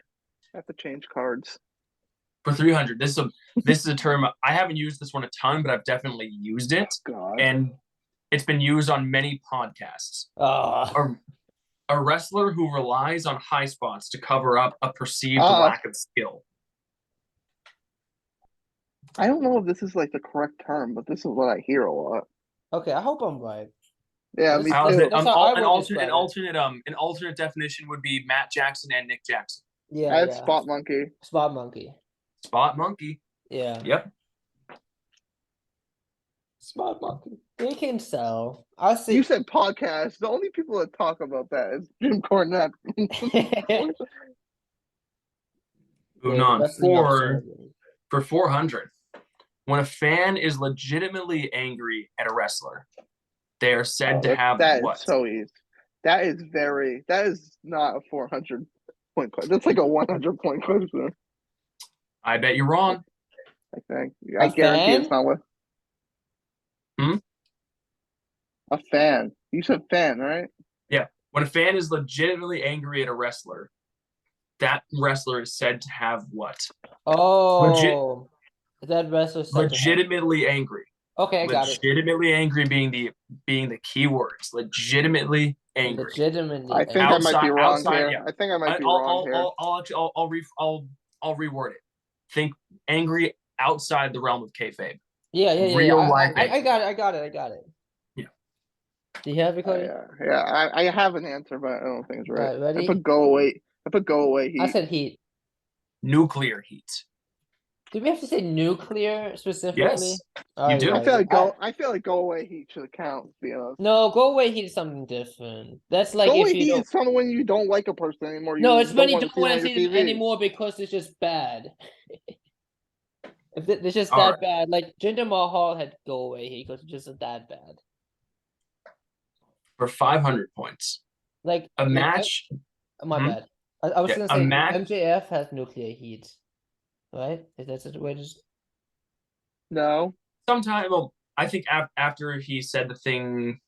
[SPEAKER 1] I have to change cards.
[SPEAKER 3] For 300, this is a term I haven't used this one a ton, but I've definitely used it,
[SPEAKER 1] God.
[SPEAKER 3] and it's been used on many podcasts. A wrestler who relies on high spots to cover up a perceived lack of skill.
[SPEAKER 1] I don't know if this is like the correct term, but this is what I hear a lot.
[SPEAKER 2] Okay, I hope I'm right.
[SPEAKER 1] Yeah,
[SPEAKER 2] That's-
[SPEAKER 1] me
[SPEAKER 3] How's
[SPEAKER 1] too.
[SPEAKER 3] it?
[SPEAKER 2] That's how I would
[SPEAKER 3] An alternate definition would be Matt Jackson and Nick Jackson.
[SPEAKER 2] Yeah,
[SPEAKER 1] I had
[SPEAKER 2] yeah.
[SPEAKER 1] spot monkey.
[SPEAKER 2] Spot monkey.
[SPEAKER 3] Spot monkey.
[SPEAKER 2] Yeah.
[SPEAKER 3] Yep.
[SPEAKER 2] Spot monkey. They can sell. I see.
[SPEAKER 1] You said podcast. The only people that talk about that is Jim Cornette.
[SPEAKER 3] Moving on. For 400. When a fan is legitimately angry at a wrestler, they are said to have
[SPEAKER 1] that
[SPEAKER 3] what?
[SPEAKER 1] Is so easy. That is not a 400-point question. That's like a 100-point question.
[SPEAKER 3] I bet you're wrong.
[SPEAKER 1] I think. I guarantee it's not what. A fan. You said fan, right?
[SPEAKER 3] Yeah. When a fan is legitimately angry at a wrestler, that wrestler is said to have what?
[SPEAKER 2] Oh. That wrestler said
[SPEAKER 3] legitimately angry.
[SPEAKER 2] Okay, I got it.
[SPEAKER 3] Legitimately angry being the key words. Legitimately angry.
[SPEAKER 2] Legitimately.
[SPEAKER 1] I think I might be wrong here. Yeah. I think I might be wrong here.
[SPEAKER 3] I'll reword it. Think angry outside the realm of kayfabe.
[SPEAKER 2] Yeah.
[SPEAKER 3] Real life.
[SPEAKER 2] I got it.
[SPEAKER 3] Yeah.
[SPEAKER 2] Do you have it, Cody?
[SPEAKER 1] Yeah. I have an answer, but I don't think it's right.
[SPEAKER 2] All right, ready?
[SPEAKER 1] I put go away heat.
[SPEAKER 2] I said heat.
[SPEAKER 3] Nuclear heat.
[SPEAKER 2] Do we have to say nuclear specifically?
[SPEAKER 3] Yes, you do.
[SPEAKER 1] I feel like go away heat should count. To be honest.
[SPEAKER 2] No, go away heat is something different. That's like
[SPEAKER 1] go away
[SPEAKER 2] if you
[SPEAKER 1] heat
[SPEAKER 2] don't.
[SPEAKER 1] is something when you don't like a person anymore.
[SPEAKER 2] No, it's when you don't
[SPEAKER 1] want
[SPEAKER 2] to see them anymore because it's just bad. If it's just
[SPEAKER 3] All
[SPEAKER 2] that bad, like Jinder Mahal had go away heat because it's just that bad.
[SPEAKER 3] For 500 points,
[SPEAKER 2] like
[SPEAKER 3] a match.
[SPEAKER 2] My bad. I was gonna say MJF has nuclear heat, right? Is that the way to?
[SPEAKER 1] No.
[SPEAKER 3] Sometime, well, I think after he said the thing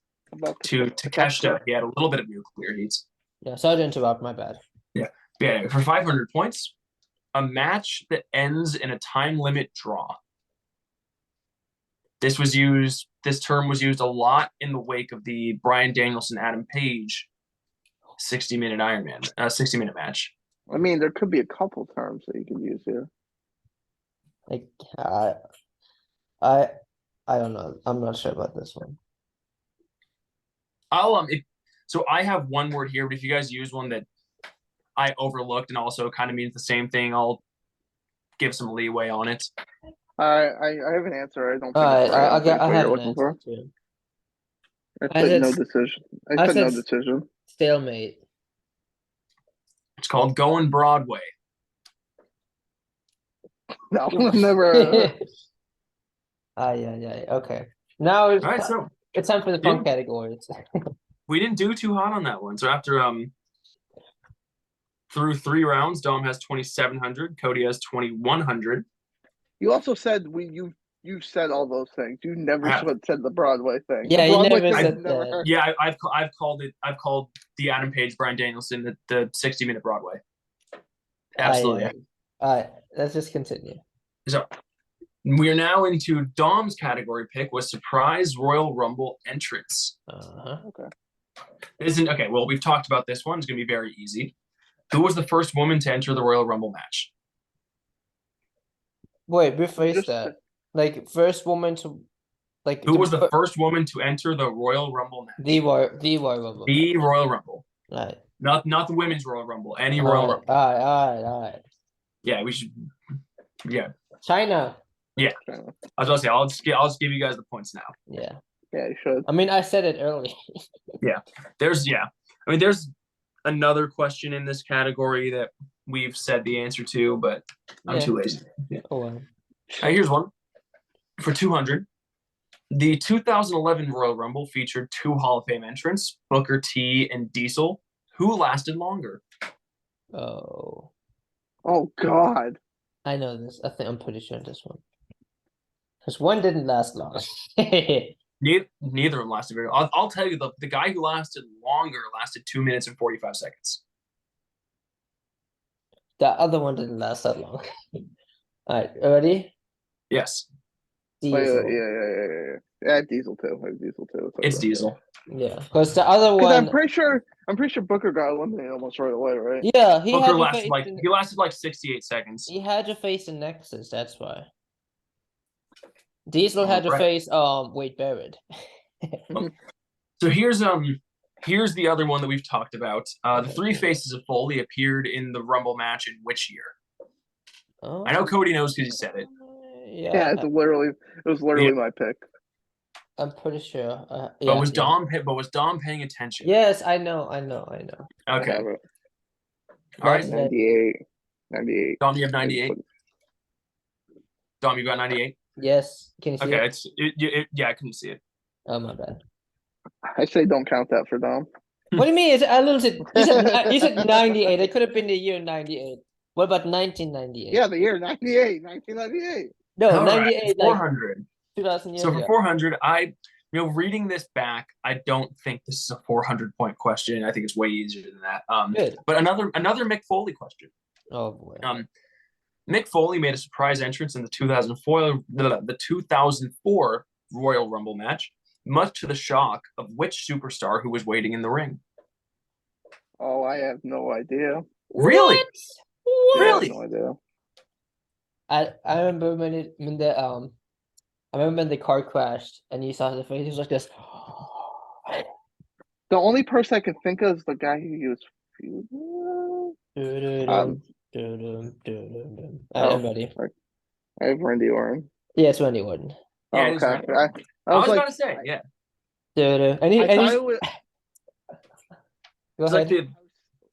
[SPEAKER 3] to Takeshita, he had a little bit of nuclear heat.
[SPEAKER 2] Yeah, sorry to interrupt. My bad.
[SPEAKER 3] Yeah. For 500 points, a match that ends in a time limit draw. This term was used a lot in the wake of the Bryan Danielson Adam Page 60-minute Ironman, 60-minute match.
[SPEAKER 1] I mean, there could be a couple terms that you could use here.
[SPEAKER 2] Like, I don't know. I'm not sure about this one.
[SPEAKER 3] So I have one word here, but if you guys use one that I overlooked and also kind of means the same thing, I'll give some leeway on it.
[SPEAKER 1] I have an answer. I don't think.
[SPEAKER 2] I have an answer too.
[SPEAKER 1] I put no decision. I put no decision.
[SPEAKER 2] Stalemate.
[SPEAKER 3] It's called Going Broadway.
[SPEAKER 1] No, never.
[SPEAKER 2] Yeah. Okay. Now it's time for the fun categories.
[SPEAKER 3] We didn't do too hot on that one. So after through 3 rounds, Dom has 2,700. Cody has 2,100.
[SPEAKER 1] You also said you said all those things. You never said the Broadway thing.
[SPEAKER 2] Yeah,
[SPEAKER 1] you
[SPEAKER 2] never said that.
[SPEAKER 3] Yeah, I've called the Adam Page, Bryan Danielson the 60-minute Broadway. Absolutely.
[SPEAKER 2] All right, let's just continue.
[SPEAKER 3] So we're now into Dom's category pick with surprise Royal Rumble entrance.
[SPEAKER 1] Okay.
[SPEAKER 3] Okay. Well, we've talked about this one. It's going to be very easy. Who was the first woman to enter the Royal Rumble match?
[SPEAKER 2] Wait, rephrase that. Like first woman to. Like
[SPEAKER 3] Who was the first woman to enter the Royal Rumble match?
[SPEAKER 2] the Royal Rumble.
[SPEAKER 3] The Royal Rumble.
[SPEAKER 2] Right.
[SPEAKER 3] Not the women's Royal Rumble. Any
[SPEAKER 2] All
[SPEAKER 3] Royal
[SPEAKER 2] right,
[SPEAKER 3] Rumble.
[SPEAKER 2] all right.
[SPEAKER 3] Yeah, we should. Yeah.
[SPEAKER 2] China.
[SPEAKER 3] Yeah. I was gonna say I'll just give you guys the points now.
[SPEAKER 2] Yeah.
[SPEAKER 1] Yeah, you should.
[SPEAKER 2] I mean, I said it early.
[SPEAKER 3] There's another question in this category that we've said the answer to, but I'm too lazy. Yeah.
[SPEAKER 2] Oh well.
[SPEAKER 3] All right, here's one for 200. The 2011 Royal Rumble featured 2 Hall of Fame entrants, Booker T and Diesel. Who lasted longer?
[SPEAKER 2] Oh.
[SPEAKER 1] Oh God.
[SPEAKER 2] I know this. I'm pretty sure this one. Because one didn't last long.
[SPEAKER 3] Neither of them lasted very long. I'll tell you, the guy who lasted longer lasted 2 minutes and 45 seconds.
[SPEAKER 2] The other one didn't last that long. All right, ready?
[SPEAKER 3] Yes.
[SPEAKER 2] Diesel.
[SPEAKER 1] Yeah. Yeah, Diesel too. I have Diesel too.
[SPEAKER 3] It's Diesel.
[SPEAKER 2] Yeah, because the other
[SPEAKER 1] 'Cause
[SPEAKER 2] one.
[SPEAKER 1] I'm pretty sure Booker got eliminated almost right away, right?
[SPEAKER 2] Yeah, he
[SPEAKER 3] Booker
[SPEAKER 2] had to
[SPEAKER 3] lasted
[SPEAKER 2] face.
[SPEAKER 3] he lasted like 68 seconds.
[SPEAKER 2] He had to face the Nexus. That's why. Diesel had to
[SPEAKER 3] Right.
[SPEAKER 2] face Wade Barrett.
[SPEAKER 3] So here's the other one that we've talked about. The 3 faces of Foley appeared in the Rumble match in which year?
[SPEAKER 2] Oh,
[SPEAKER 3] I know Cody knows because he said it.
[SPEAKER 1] Yeah, it was literally my pick.
[SPEAKER 2] I'm pretty sure.
[SPEAKER 3] But was Dom paying attention?
[SPEAKER 2] Yes, I know.
[SPEAKER 3] Okay.
[SPEAKER 1] All
[SPEAKER 3] right.
[SPEAKER 1] 98.
[SPEAKER 3] Dom, you have 98. Dom, you got 98.
[SPEAKER 2] Yes. Can you see
[SPEAKER 3] Okay,
[SPEAKER 2] it?
[SPEAKER 3] yeah, I couldn't see it.
[SPEAKER 2] Oh my bad.
[SPEAKER 1] I say don't count that for Dom.
[SPEAKER 2] What do you mean? You said 98. It could have been the year 98. What about 1998?
[SPEAKER 1] Yeah, the year 1998.
[SPEAKER 2] No,
[SPEAKER 3] All
[SPEAKER 2] 98
[SPEAKER 3] right, 400.
[SPEAKER 2] 2000 years
[SPEAKER 3] So for
[SPEAKER 2] ago.
[SPEAKER 3] 400, reading this back, I don't think this is a 400-point question. I think it's way easier than that.
[SPEAKER 2] Good.
[SPEAKER 3] But another Mick Foley question.
[SPEAKER 2] Oh boy.
[SPEAKER 3] Mick Foley made a surprise entrance in the 2004 Royal Rumble match, much to the shock of which superstar who was waiting in the ring.
[SPEAKER 1] Oh, I have no idea.
[SPEAKER 3] Really?
[SPEAKER 2] What?
[SPEAKER 3] Really?
[SPEAKER 1] I have no idea.
[SPEAKER 2] I remember when the car crashed and you saw the face. He was like this.
[SPEAKER 1] The only person I can think of is the guy who was.
[SPEAKER 2] I'm ready.
[SPEAKER 1] I have Randy Orton.
[SPEAKER 2] Yeah, it's Randy Orton.
[SPEAKER 3] Yeah,
[SPEAKER 1] Oh, okay.
[SPEAKER 3] I was about to say, yeah.
[SPEAKER 1] I thought it was.
[SPEAKER 2] Go ahead.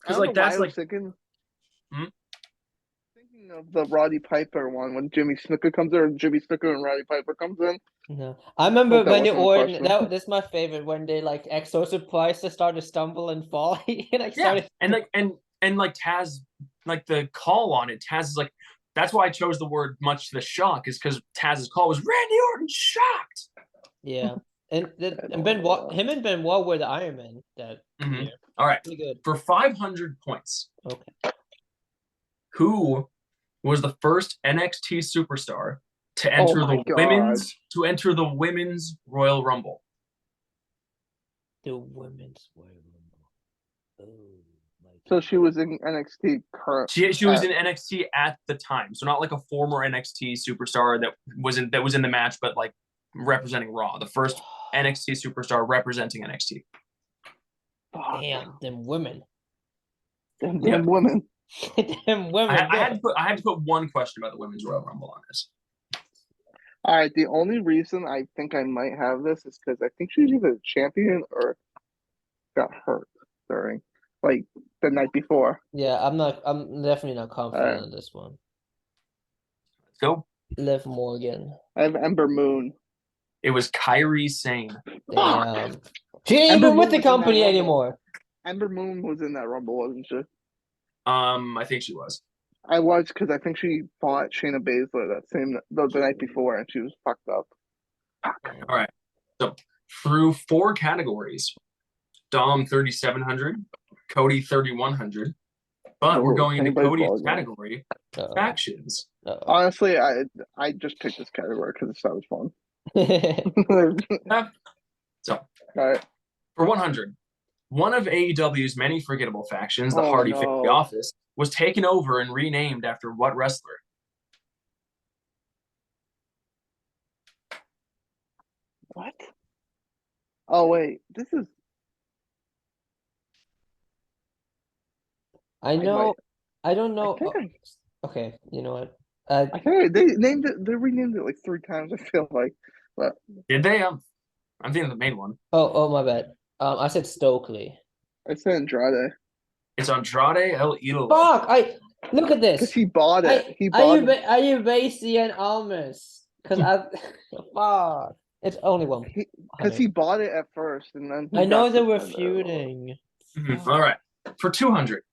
[SPEAKER 3] Because like that's like
[SPEAKER 1] thinking of the Roddy Piper one when Jimmy Snuka comes in, or Jimmy Snuka and Roddy Piper comes in.
[SPEAKER 2] No, I remember
[SPEAKER 1] Hope that
[SPEAKER 2] Randy
[SPEAKER 1] wasn't a
[SPEAKER 2] Orton.
[SPEAKER 1] question.
[SPEAKER 2] That's my favorite when they like so surprised to start to stumble and fall.
[SPEAKER 3] and like Taz, like the call on it, Taz is like, that's why I chose the word much to the shock, is because Taz's call was Randy Orton shocked.
[SPEAKER 2] Yeah. And Benoit, him and Benoit were the Iron Man that year.
[SPEAKER 3] All right.
[SPEAKER 2] Pretty good.
[SPEAKER 3] For 500 points.
[SPEAKER 2] Okay.
[SPEAKER 3] Who was the first NXT superstar to enter the women's Royal Rumble?
[SPEAKER 2] The women's Royal Rumble. Oh my God.
[SPEAKER 1] So she was in NXT current.
[SPEAKER 3] She was in NXT at the time, so not like a former NXT superstar that was in the match, but like representing Raw. The first NXT superstar representing NXT.
[SPEAKER 2] Damn, them women.
[SPEAKER 1] Them women.
[SPEAKER 2] Them women.
[SPEAKER 3] I had to put one question about the women's Royal Rumble on this.
[SPEAKER 1] All right. The only reason I think I might have this is because I think she was either champion or got hurt during, like, the night before.
[SPEAKER 2] Yeah, I'm definitely not confident in this one.
[SPEAKER 3] Let's go.
[SPEAKER 2] Liv Morgan.
[SPEAKER 1] I have Ember Moon.
[SPEAKER 3] It was Kairi Sane.
[SPEAKER 2] Damn. She ain't even with the company anymore.
[SPEAKER 1] Ember Moon was in that Rumble, wasn't she?
[SPEAKER 3] I think she was.
[SPEAKER 1] I was, because I think she fought Shayna Baszler the night before, and she was fucked up.
[SPEAKER 3] All right. So through 4 categories, Dom 3,700, Cody 3,100, but we're going into Cody's category, factions.
[SPEAKER 1] Honestly, I just picked this category because it sounds fun.
[SPEAKER 3] So,
[SPEAKER 1] all right.
[SPEAKER 3] For 100, one of AEW's many forgettable factions, the Hardy Family Office, was taken over and renamed after what wrestler?
[SPEAKER 1] What? Oh wait, this is.
[SPEAKER 2] I
[SPEAKER 1] might-
[SPEAKER 2] know. I don't
[SPEAKER 1] I
[SPEAKER 2] know.
[SPEAKER 1] think
[SPEAKER 2] Okay, you know what?
[SPEAKER 1] I think they named it. They renamed it like 3 times. I feel like, but
[SPEAKER 3] Did they? I'm thinking of the main one.
[SPEAKER 2] Oh, my bad. I said Stokely.
[SPEAKER 1] I said Andrade
[SPEAKER 3] It's Andrade El Idolo.
[SPEAKER 2] Fuck! Look at
[SPEAKER 1] because
[SPEAKER 2] this.
[SPEAKER 1] he bought it.
[SPEAKER 2] I
[SPEAKER 1] He bought it.
[SPEAKER 2] are you Basie and Almas? Because I fuck. It's only one.
[SPEAKER 1] Because he bought it at first, and then he
[SPEAKER 2] I know
[SPEAKER 1] got
[SPEAKER 2] they were
[SPEAKER 1] suspended.
[SPEAKER 2] feuding.
[SPEAKER 3] All right. For 200,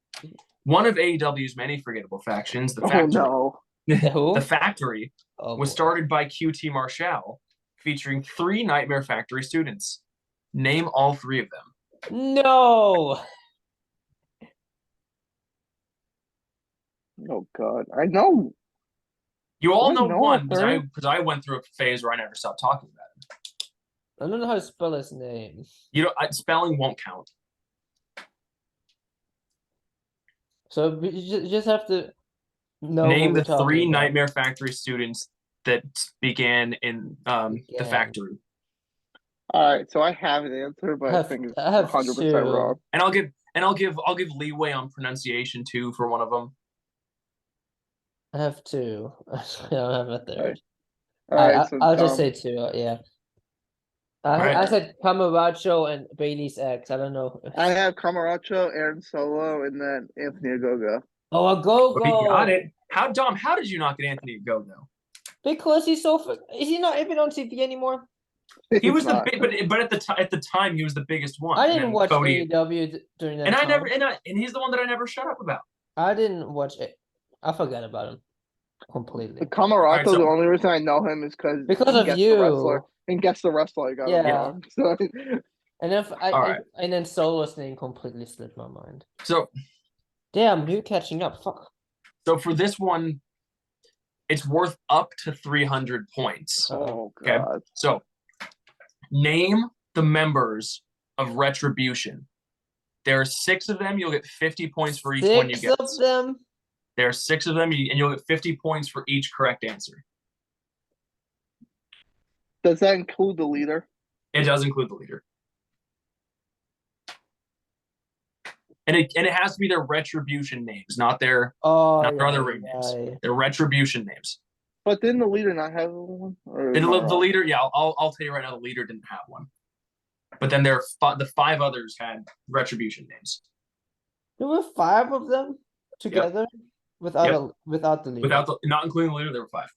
[SPEAKER 3] one of AEW's many forgettable factions, the
[SPEAKER 1] Oh
[SPEAKER 3] Factory,
[SPEAKER 1] no!
[SPEAKER 2] Who?
[SPEAKER 3] the Factory
[SPEAKER 2] Oh,
[SPEAKER 3] was
[SPEAKER 2] boy.
[SPEAKER 3] started by QT Marshall, featuring 3 Nightmare Factory students. Name all 3 of them.
[SPEAKER 2] No.
[SPEAKER 1] Oh god! I know.
[SPEAKER 3] You all
[SPEAKER 1] I
[SPEAKER 3] know
[SPEAKER 1] know
[SPEAKER 3] one
[SPEAKER 1] all
[SPEAKER 3] because I went through a phase where I never stopped talking about him.
[SPEAKER 2] I don't know how to spell his name.
[SPEAKER 3] You know, spelling won't count.
[SPEAKER 2] So you just have to know
[SPEAKER 3] Name
[SPEAKER 2] who we're
[SPEAKER 3] the 3
[SPEAKER 2] talking about.
[SPEAKER 3] Nightmare Factory students that began in the
[SPEAKER 2] Began.
[SPEAKER 3] factory.
[SPEAKER 1] All right, so I have an answer, but I think it's
[SPEAKER 2] I have
[SPEAKER 1] 100%
[SPEAKER 2] two.
[SPEAKER 1] wrong.
[SPEAKER 3] And I'll give leeway on pronunciation too for one of them.
[SPEAKER 2] I have two. I don't have a third.
[SPEAKER 1] All right, so
[SPEAKER 2] I'll just
[SPEAKER 1] Dom,
[SPEAKER 2] say two. Yeah.
[SPEAKER 3] Right.
[SPEAKER 2] I said Camaracho and Bailey's ex. I don't know.
[SPEAKER 1] I have Camaracho, Aaron Solo, and then Anthony Ogogo.
[SPEAKER 2] Oh, a go
[SPEAKER 3] But he got
[SPEAKER 2] go.
[SPEAKER 3] it. How did you not get Anthony Go-Go?
[SPEAKER 2] Because he's so. Is he not even on TV anymore?
[SPEAKER 3] He was
[SPEAKER 1] He's not.
[SPEAKER 3] but at the time he was the biggest one.
[SPEAKER 2] I
[SPEAKER 3] And
[SPEAKER 2] didn't
[SPEAKER 3] then
[SPEAKER 2] watch
[SPEAKER 3] Cody,
[SPEAKER 2] AEW during that
[SPEAKER 3] and I
[SPEAKER 2] time.
[SPEAKER 3] never and he's the one that I never shut up about.
[SPEAKER 2] I didn't watch it. I forgot about him completely.
[SPEAKER 1] The Camarato,
[SPEAKER 3] Alright, so-
[SPEAKER 1] the only reason I know him is because
[SPEAKER 2] Because of you.
[SPEAKER 1] The wrestler and guess the wrestler I got him
[SPEAKER 2] Yeah.
[SPEAKER 1] wrong. So
[SPEAKER 2] And if
[SPEAKER 3] All right.
[SPEAKER 2] and then Solo's name completely slipped my mind.
[SPEAKER 3] So
[SPEAKER 2] Damn, you catching up? Fuck.
[SPEAKER 3] for this one, it's worth up to 300 points.
[SPEAKER 1] oh
[SPEAKER 3] Okay.
[SPEAKER 1] god.
[SPEAKER 3] So name the members of Retribution. There are 6 of them. You'll get 50 points for each one you
[SPEAKER 2] Six
[SPEAKER 3] get.
[SPEAKER 2] of them.
[SPEAKER 3] There are 6 of them, and you'll get 50 points for each correct answer.
[SPEAKER 1] Does that include the leader?
[SPEAKER 3] It does include the leader. And it has to be their Retribution names, not their other ring names. Their Retribution names.
[SPEAKER 1] But didn't the leader not have one? Or
[SPEAKER 3] And
[SPEAKER 1] am I
[SPEAKER 3] the
[SPEAKER 1] wrong?
[SPEAKER 3] leader, yeah, I'll tell you right now, the leader didn't have one. But then the 5 others had Retribution names.
[SPEAKER 2] There were 5 of them together without without the leader.
[SPEAKER 3] Not including the leader, there were 5.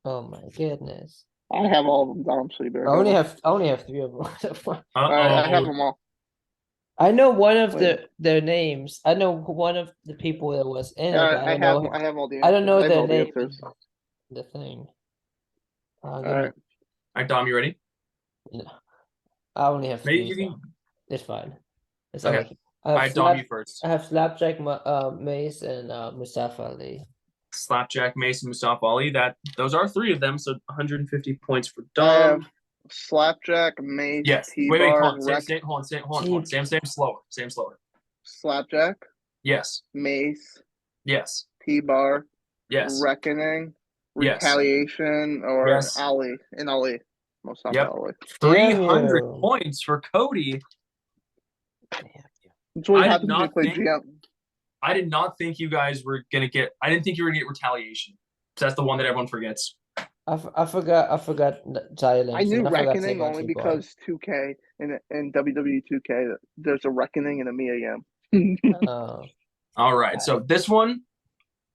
[SPEAKER 2] Oh my goodness!
[SPEAKER 1] I have all of them down, so you better
[SPEAKER 2] I
[SPEAKER 1] know.
[SPEAKER 2] only have 3 of them.
[SPEAKER 1] I have them all.
[SPEAKER 2] I know one of
[SPEAKER 1] Wait.
[SPEAKER 2] their names. I know one of the people that was in it. But
[SPEAKER 1] I have all the answers.
[SPEAKER 2] I don't know
[SPEAKER 1] I have
[SPEAKER 2] their
[SPEAKER 1] all the
[SPEAKER 2] name.
[SPEAKER 1] answers.
[SPEAKER 2] The thing.
[SPEAKER 1] All right.
[SPEAKER 3] All right, Dom, you ready?
[SPEAKER 2] I only have 3.
[SPEAKER 3] Maybe you can.
[SPEAKER 2] It's fine. It's
[SPEAKER 3] Okay.
[SPEAKER 2] okay.
[SPEAKER 3] All right, Dom, you first.
[SPEAKER 2] I have Slapjack, Mace, and Mustafa Ali.
[SPEAKER 3] Slapjack, Mason, Mustafa Ali. Those are 3 of them, so 150 points for
[SPEAKER 1] I have
[SPEAKER 3] Dom.
[SPEAKER 1] Slapjack, Mace,
[SPEAKER 3] Yes.
[SPEAKER 1] T-Bar,
[SPEAKER 3] Wait, hold on. Hold on. Sam, slower.
[SPEAKER 1] Slapjack,
[SPEAKER 3] Yes.
[SPEAKER 1] Mace,
[SPEAKER 3] Yes.
[SPEAKER 1] T-Bar,
[SPEAKER 3] Yes.
[SPEAKER 1] Reckoning,
[SPEAKER 3] Yes.
[SPEAKER 1] Retaliation, or
[SPEAKER 3] Yes.
[SPEAKER 1] Ali. And Ali. Mustafa
[SPEAKER 3] Yep.
[SPEAKER 1] Ali.
[SPEAKER 3] 300
[SPEAKER 2] you.
[SPEAKER 3] points for Cody.
[SPEAKER 1] That's what
[SPEAKER 3] I did
[SPEAKER 1] happens when you
[SPEAKER 3] not
[SPEAKER 1] play
[SPEAKER 3] think-
[SPEAKER 1] GM.
[SPEAKER 3] I did not think you guys were gonna get. I didn't think you were gonna get Retaliation. So that's the one that everyone forgets.
[SPEAKER 2] I forgot Silence.
[SPEAKER 1] I knew
[SPEAKER 2] and forgot
[SPEAKER 1] Reckoning
[SPEAKER 2] Saber
[SPEAKER 1] only
[SPEAKER 2] T-Bar.
[SPEAKER 1] because 2K in WWE 2K, there's a Reckoning and a Mia Yim.
[SPEAKER 2] Oh.
[SPEAKER 3] All right. So this one,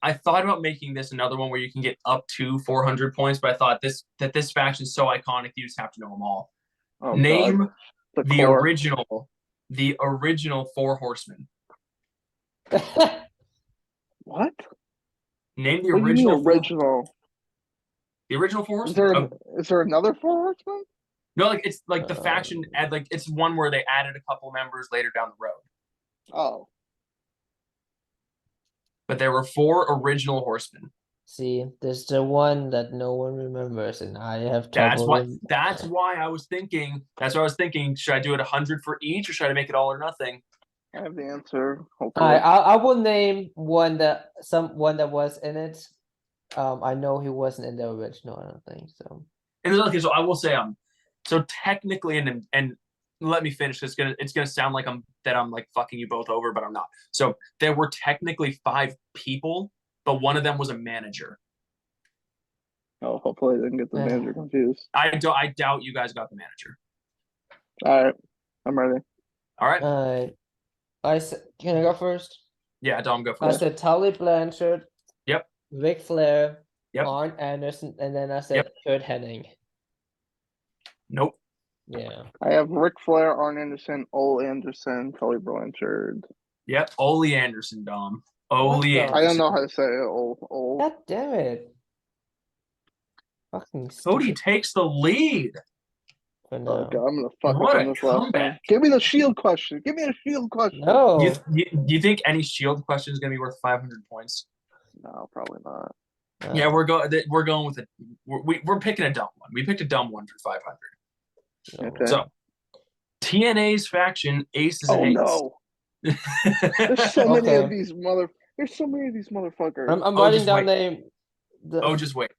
[SPEAKER 3] I thought about making this another one where you can get up to 400 points, but I thought this faction is so iconic, you just have to know them all.
[SPEAKER 1] Oh,
[SPEAKER 3] Name
[SPEAKER 1] God.
[SPEAKER 3] the
[SPEAKER 1] core.
[SPEAKER 3] original 4 horsemen.
[SPEAKER 1] What?
[SPEAKER 3] Name the
[SPEAKER 1] What do you mean
[SPEAKER 3] original.
[SPEAKER 1] original?
[SPEAKER 3] The original 4
[SPEAKER 1] Is
[SPEAKER 3] horsemen.
[SPEAKER 1] there another 4 horsemen?
[SPEAKER 3] No, like it's like the faction. It's one where they added a couple members later down the road.
[SPEAKER 1] Oh.
[SPEAKER 3] But there were 4 original horsemen.
[SPEAKER 2] See, there's the one that no one remembers, and I have
[SPEAKER 3] That's
[SPEAKER 2] trouble.
[SPEAKER 3] why I was thinking. Should I do it 100 for each, or should I make it all or nothing?
[SPEAKER 1] I have the answer. Hopefully.
[SPEAKER 2] I will name one that was in it. I know he wasn't in the original. I don't think so.
[SPEAKER 3] And okay, so I will say so technically and let me finish. It's gonna sound like I'm like fucking you both over, but I'm not. So there were technically 5 people, but one of them was a manager.
[SPEAKER 1] Oh, hopefully I didn't get the manager confused.
[SPEAKER 3] I doubt you guys got the manager.
[SPEAKER 1] All right, I'm ready.
[SPEAKER 3] All right.
[SPEAKER 2] Can I go first?
[SPEAKER 3] Yeah, Dom, go
[SPEAKER 2] I
[SPEAKER 3] first.
[SPEAKER 2] said Tully Blanchard.
[SPEAKER 3] Yep.
[SPEAKER 2] Ric Flair.
[SPEAKER 3] Yep.
[SPEAKER 2] Arn Anderson, and then I said Kurt Hennig.
[SPEAKER 3] Nope.
[SPEAKER 2] Yeah.
[SPEAKER 1] I have Ric Flair, Arn Anderson, Ole Anderson, Tully Blanchard.
[SPEAKER 3] Yep. Ole Anderson, Dom. Ole Anderson.
[SPEAKER 1] I don't know how to say it. Ole.
[SPEAKER 2] God damn it. Fucking
[SPEAKER 3] Cody
[SPEAKER 2] stupid
[SPEAKER 3] takes the lead.
[SPEAKER 2] for
[SPEAKER 1] Oh
[SPEAKER 2] now.
[SPEAKER 1] God, I'm gonna fuck
[SPEAKER 3] What
[SPEAKER 1] up on
[SPEAKER 3] a
[SPEAKER 1] this last one.
[SPEAKER 3] comeback.
[SPEAKER 1] Give me the Shield question. Give me a Shield question.
[SPEAKER 2] No.
[SPEAKER 3] You think any Shield question is gonna be worth 500 points?
[SPEAKER 1] No, probably not.
[SPEAKER 3] Yeah, we're going with we're picking a dumb one. We picked a dumb one for 500.
[SPEAKER 2] No.
[SPEAKER 1] Okay.
[SPEAKER 3] So TNA's faction Aces and Eights.
[SPEAKER 1] No. There's so many
[SPEAKER 2] Okay.
[SPEAKER 1] of these There's so many of these motherfuckers.
[SPEAKER 2] I'm
[SPEAKER 3] Oh,
[SPEAKER 2] writing
[SPEAKER 3] just
[SPEAKER 2] down
[SPEAKER 3] wait.
[SPEAKER 2] name.
[SPEAKER 3] Just wait.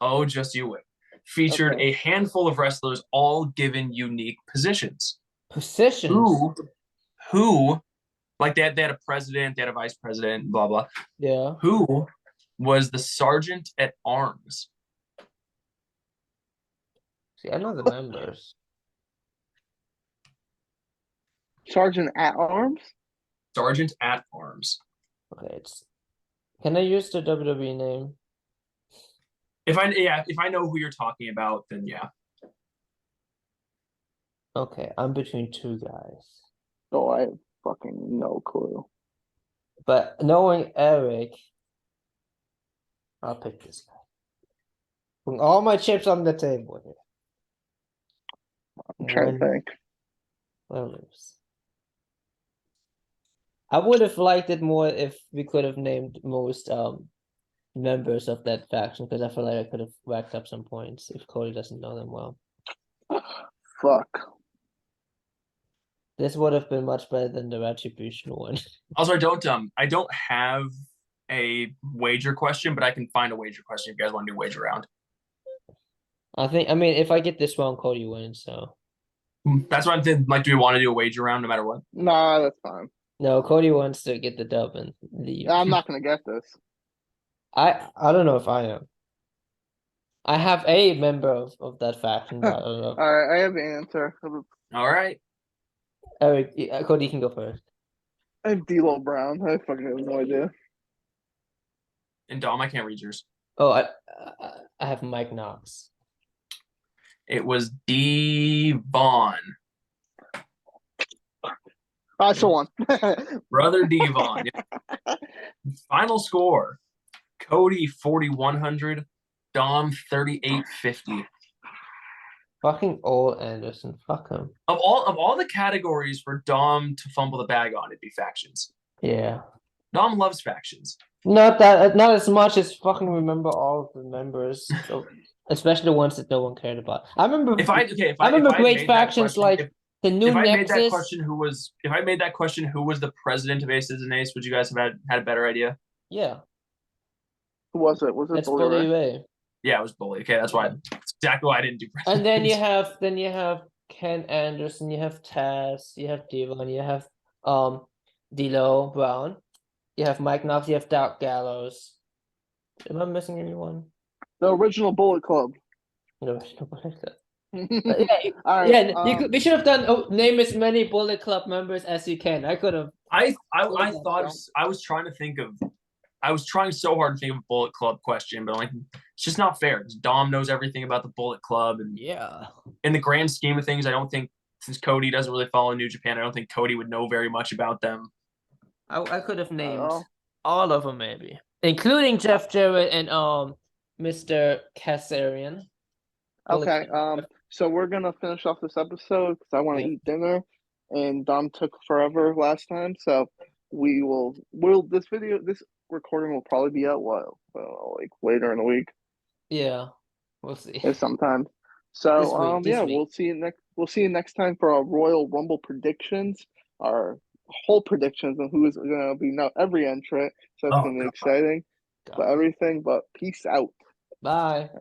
[SPEAKER 3] Oh, just you wait. Featured
[SPEAKER 1] Okay.
[SPEAKER 3] a handful of wrestlers, all given unique positions.
[SPEAKER 2] Positions.
[SPEAKER 3] Who, like they had a president, they had a vice president, blah blah.
[SPEAKER 2] Yeah.
[SPEAKER 3] Who was the sergeant at arms?
[SPEAKER 2] See, I know the members.
[SPEAKER 1] Sergeant at Arms?
[SPEAKER 3] Sergeant at arms.
[SPEAKER 2] Okay, can I use the WWE name?
[SPEAKER 3] If I know who you're talking about, then yeah.
[SPEAKER 2] Okay, I'm between 2 guys.
[SPEAKER 1] Oh, I have fucking no clue.
[SPEAKER 2] But knowing Eric, I'll pick this guy. Putting all my chips on the table here.
[SPEAKER 1] I'm trying to think.
[SPEAKER 2] I would have liked it more if we could have named most members of that faction, because I feel like I could have racked up some points if Cody doesn't know them well.
[SPEAKER 1] Fuck.
[SPEAKER 2] This would have been much better than the Retribution one.
[SPEAKER 3] Also, I don't have a wager question, but I can find a wager question if you guys want to do wager round.
[SPEAKER 2] I mean, if I get this wrong, Cody wins, so.
[SPEAKER 3] That's what I'm thinking. Like, do we want to do a wager round no matter what?
[SPEAKER 1] Nah, that's fine.
[SPEAKER 2] No, Cody wants to get the dub and leave.
[SPEAKER 1] I'm not gonna get this.
[SPEAKER 2] I don't know if I am. I have a member of that faction, but I don't know.
[SPEAKER 1] All right, I have the answer.
[SPEAKER 3] All right.
[SPEAKER 2] Eric, Cody can go first.
[SPEAKER 1] I have D'Lo Brown. I fucking have no idea.
[SPEAKER 3] And Dom, I can't read yours.
[SPEAKER 2] Oh, I have Mike Knox.
[SPEAKER 3] It was Devon.
[SPEAKER 1] I still won.
[SPEAKER 3] Brother Devon. Final score. Cody 4,100. Dom 3,850.
[SPEAKER 2] Fucking Ole Anderson. Fuck him.
[SPEAKER 3] Of all the categories for Dom to fumble the bag on, it'd be factions.
[SPEAKER 2] Yeah.
[SPEAKER 3] Dom loves factions.
[SPEAKER 2] Not as much as fucking remember all of the members, so, especially the ones that no one cared about. I remember.
[SPEAKER 3] If I
[SPEAKER 2] remember great
[SPEAKER 3] made
[SPEAKER 2] factions
[SPEAKER 3] question,
[SPEAKER 2] like the new
[SPEAKER 3] if I
[SPEAKER 2] Nexus.
[SPEAKER 3] made that question, who was the president of Aces and Ace? Would you guys have had a better idea?
[SPEAKER 2] Yeah.
[SPEAKER 1] Who was it? Was it
[SPEAKER 2] That's
[SPEAKER 1] Bully
[SPEAKER 2] Bully
[SPEAKER 1] Ray?
[SPEAKER 2] Ray.
[SPEAKER 3] Yeah, it was Bully. Okay, that's exactly why I didn't do president.
[SPEAKER 2] And then you have Ken Anderson, you have Taz, you have Devon, you have D'Lo Brown, you have Mike Knox, you have Doc Gallows. Am I missing anyone?
[SPEAKER 1] The original Bullet Club.
[SPEAKER 2] No,
[SPEAKER 1] Yeah. All right.
[SPEAKER 2] we should have done name as many Bullet Club members as you can. I could have.
[SPEAKER 3] I thought I was trying to think of. I was trying so hard to think of a Bullet Club question, but I'm like, it's just not fair. Dom knows everything about the Bullet Club, and
[SPEAKER 2] yeah,
[SPEAKER 3] in the grand scheme of things, I don't think, since Cody doesn't really follow New Japan, I don't think Cody would know very much about them.
[SPEAKER 2] I could have named all of them, maybe, including Jeff Jarrett and Mr. Kassarian.
[SPEAKER 1] Okay. So we're gonna finish off this episode because I want to eat dinner, and Dom took forever last time. So this recording will probably be out like later in the week.
[SPEAKER 2] Yeah, we'll see.
[SPEAKER 1] Sometime. So
[SPEAKER 2] this week.
[SPEAKER 1] we'll see you next time for our Royal Rumble predictions, our whole predictions on who is gonna be every entrant. So it's gonna be exciting. But everything. But peace out.
[SPEAKER 2] Bye.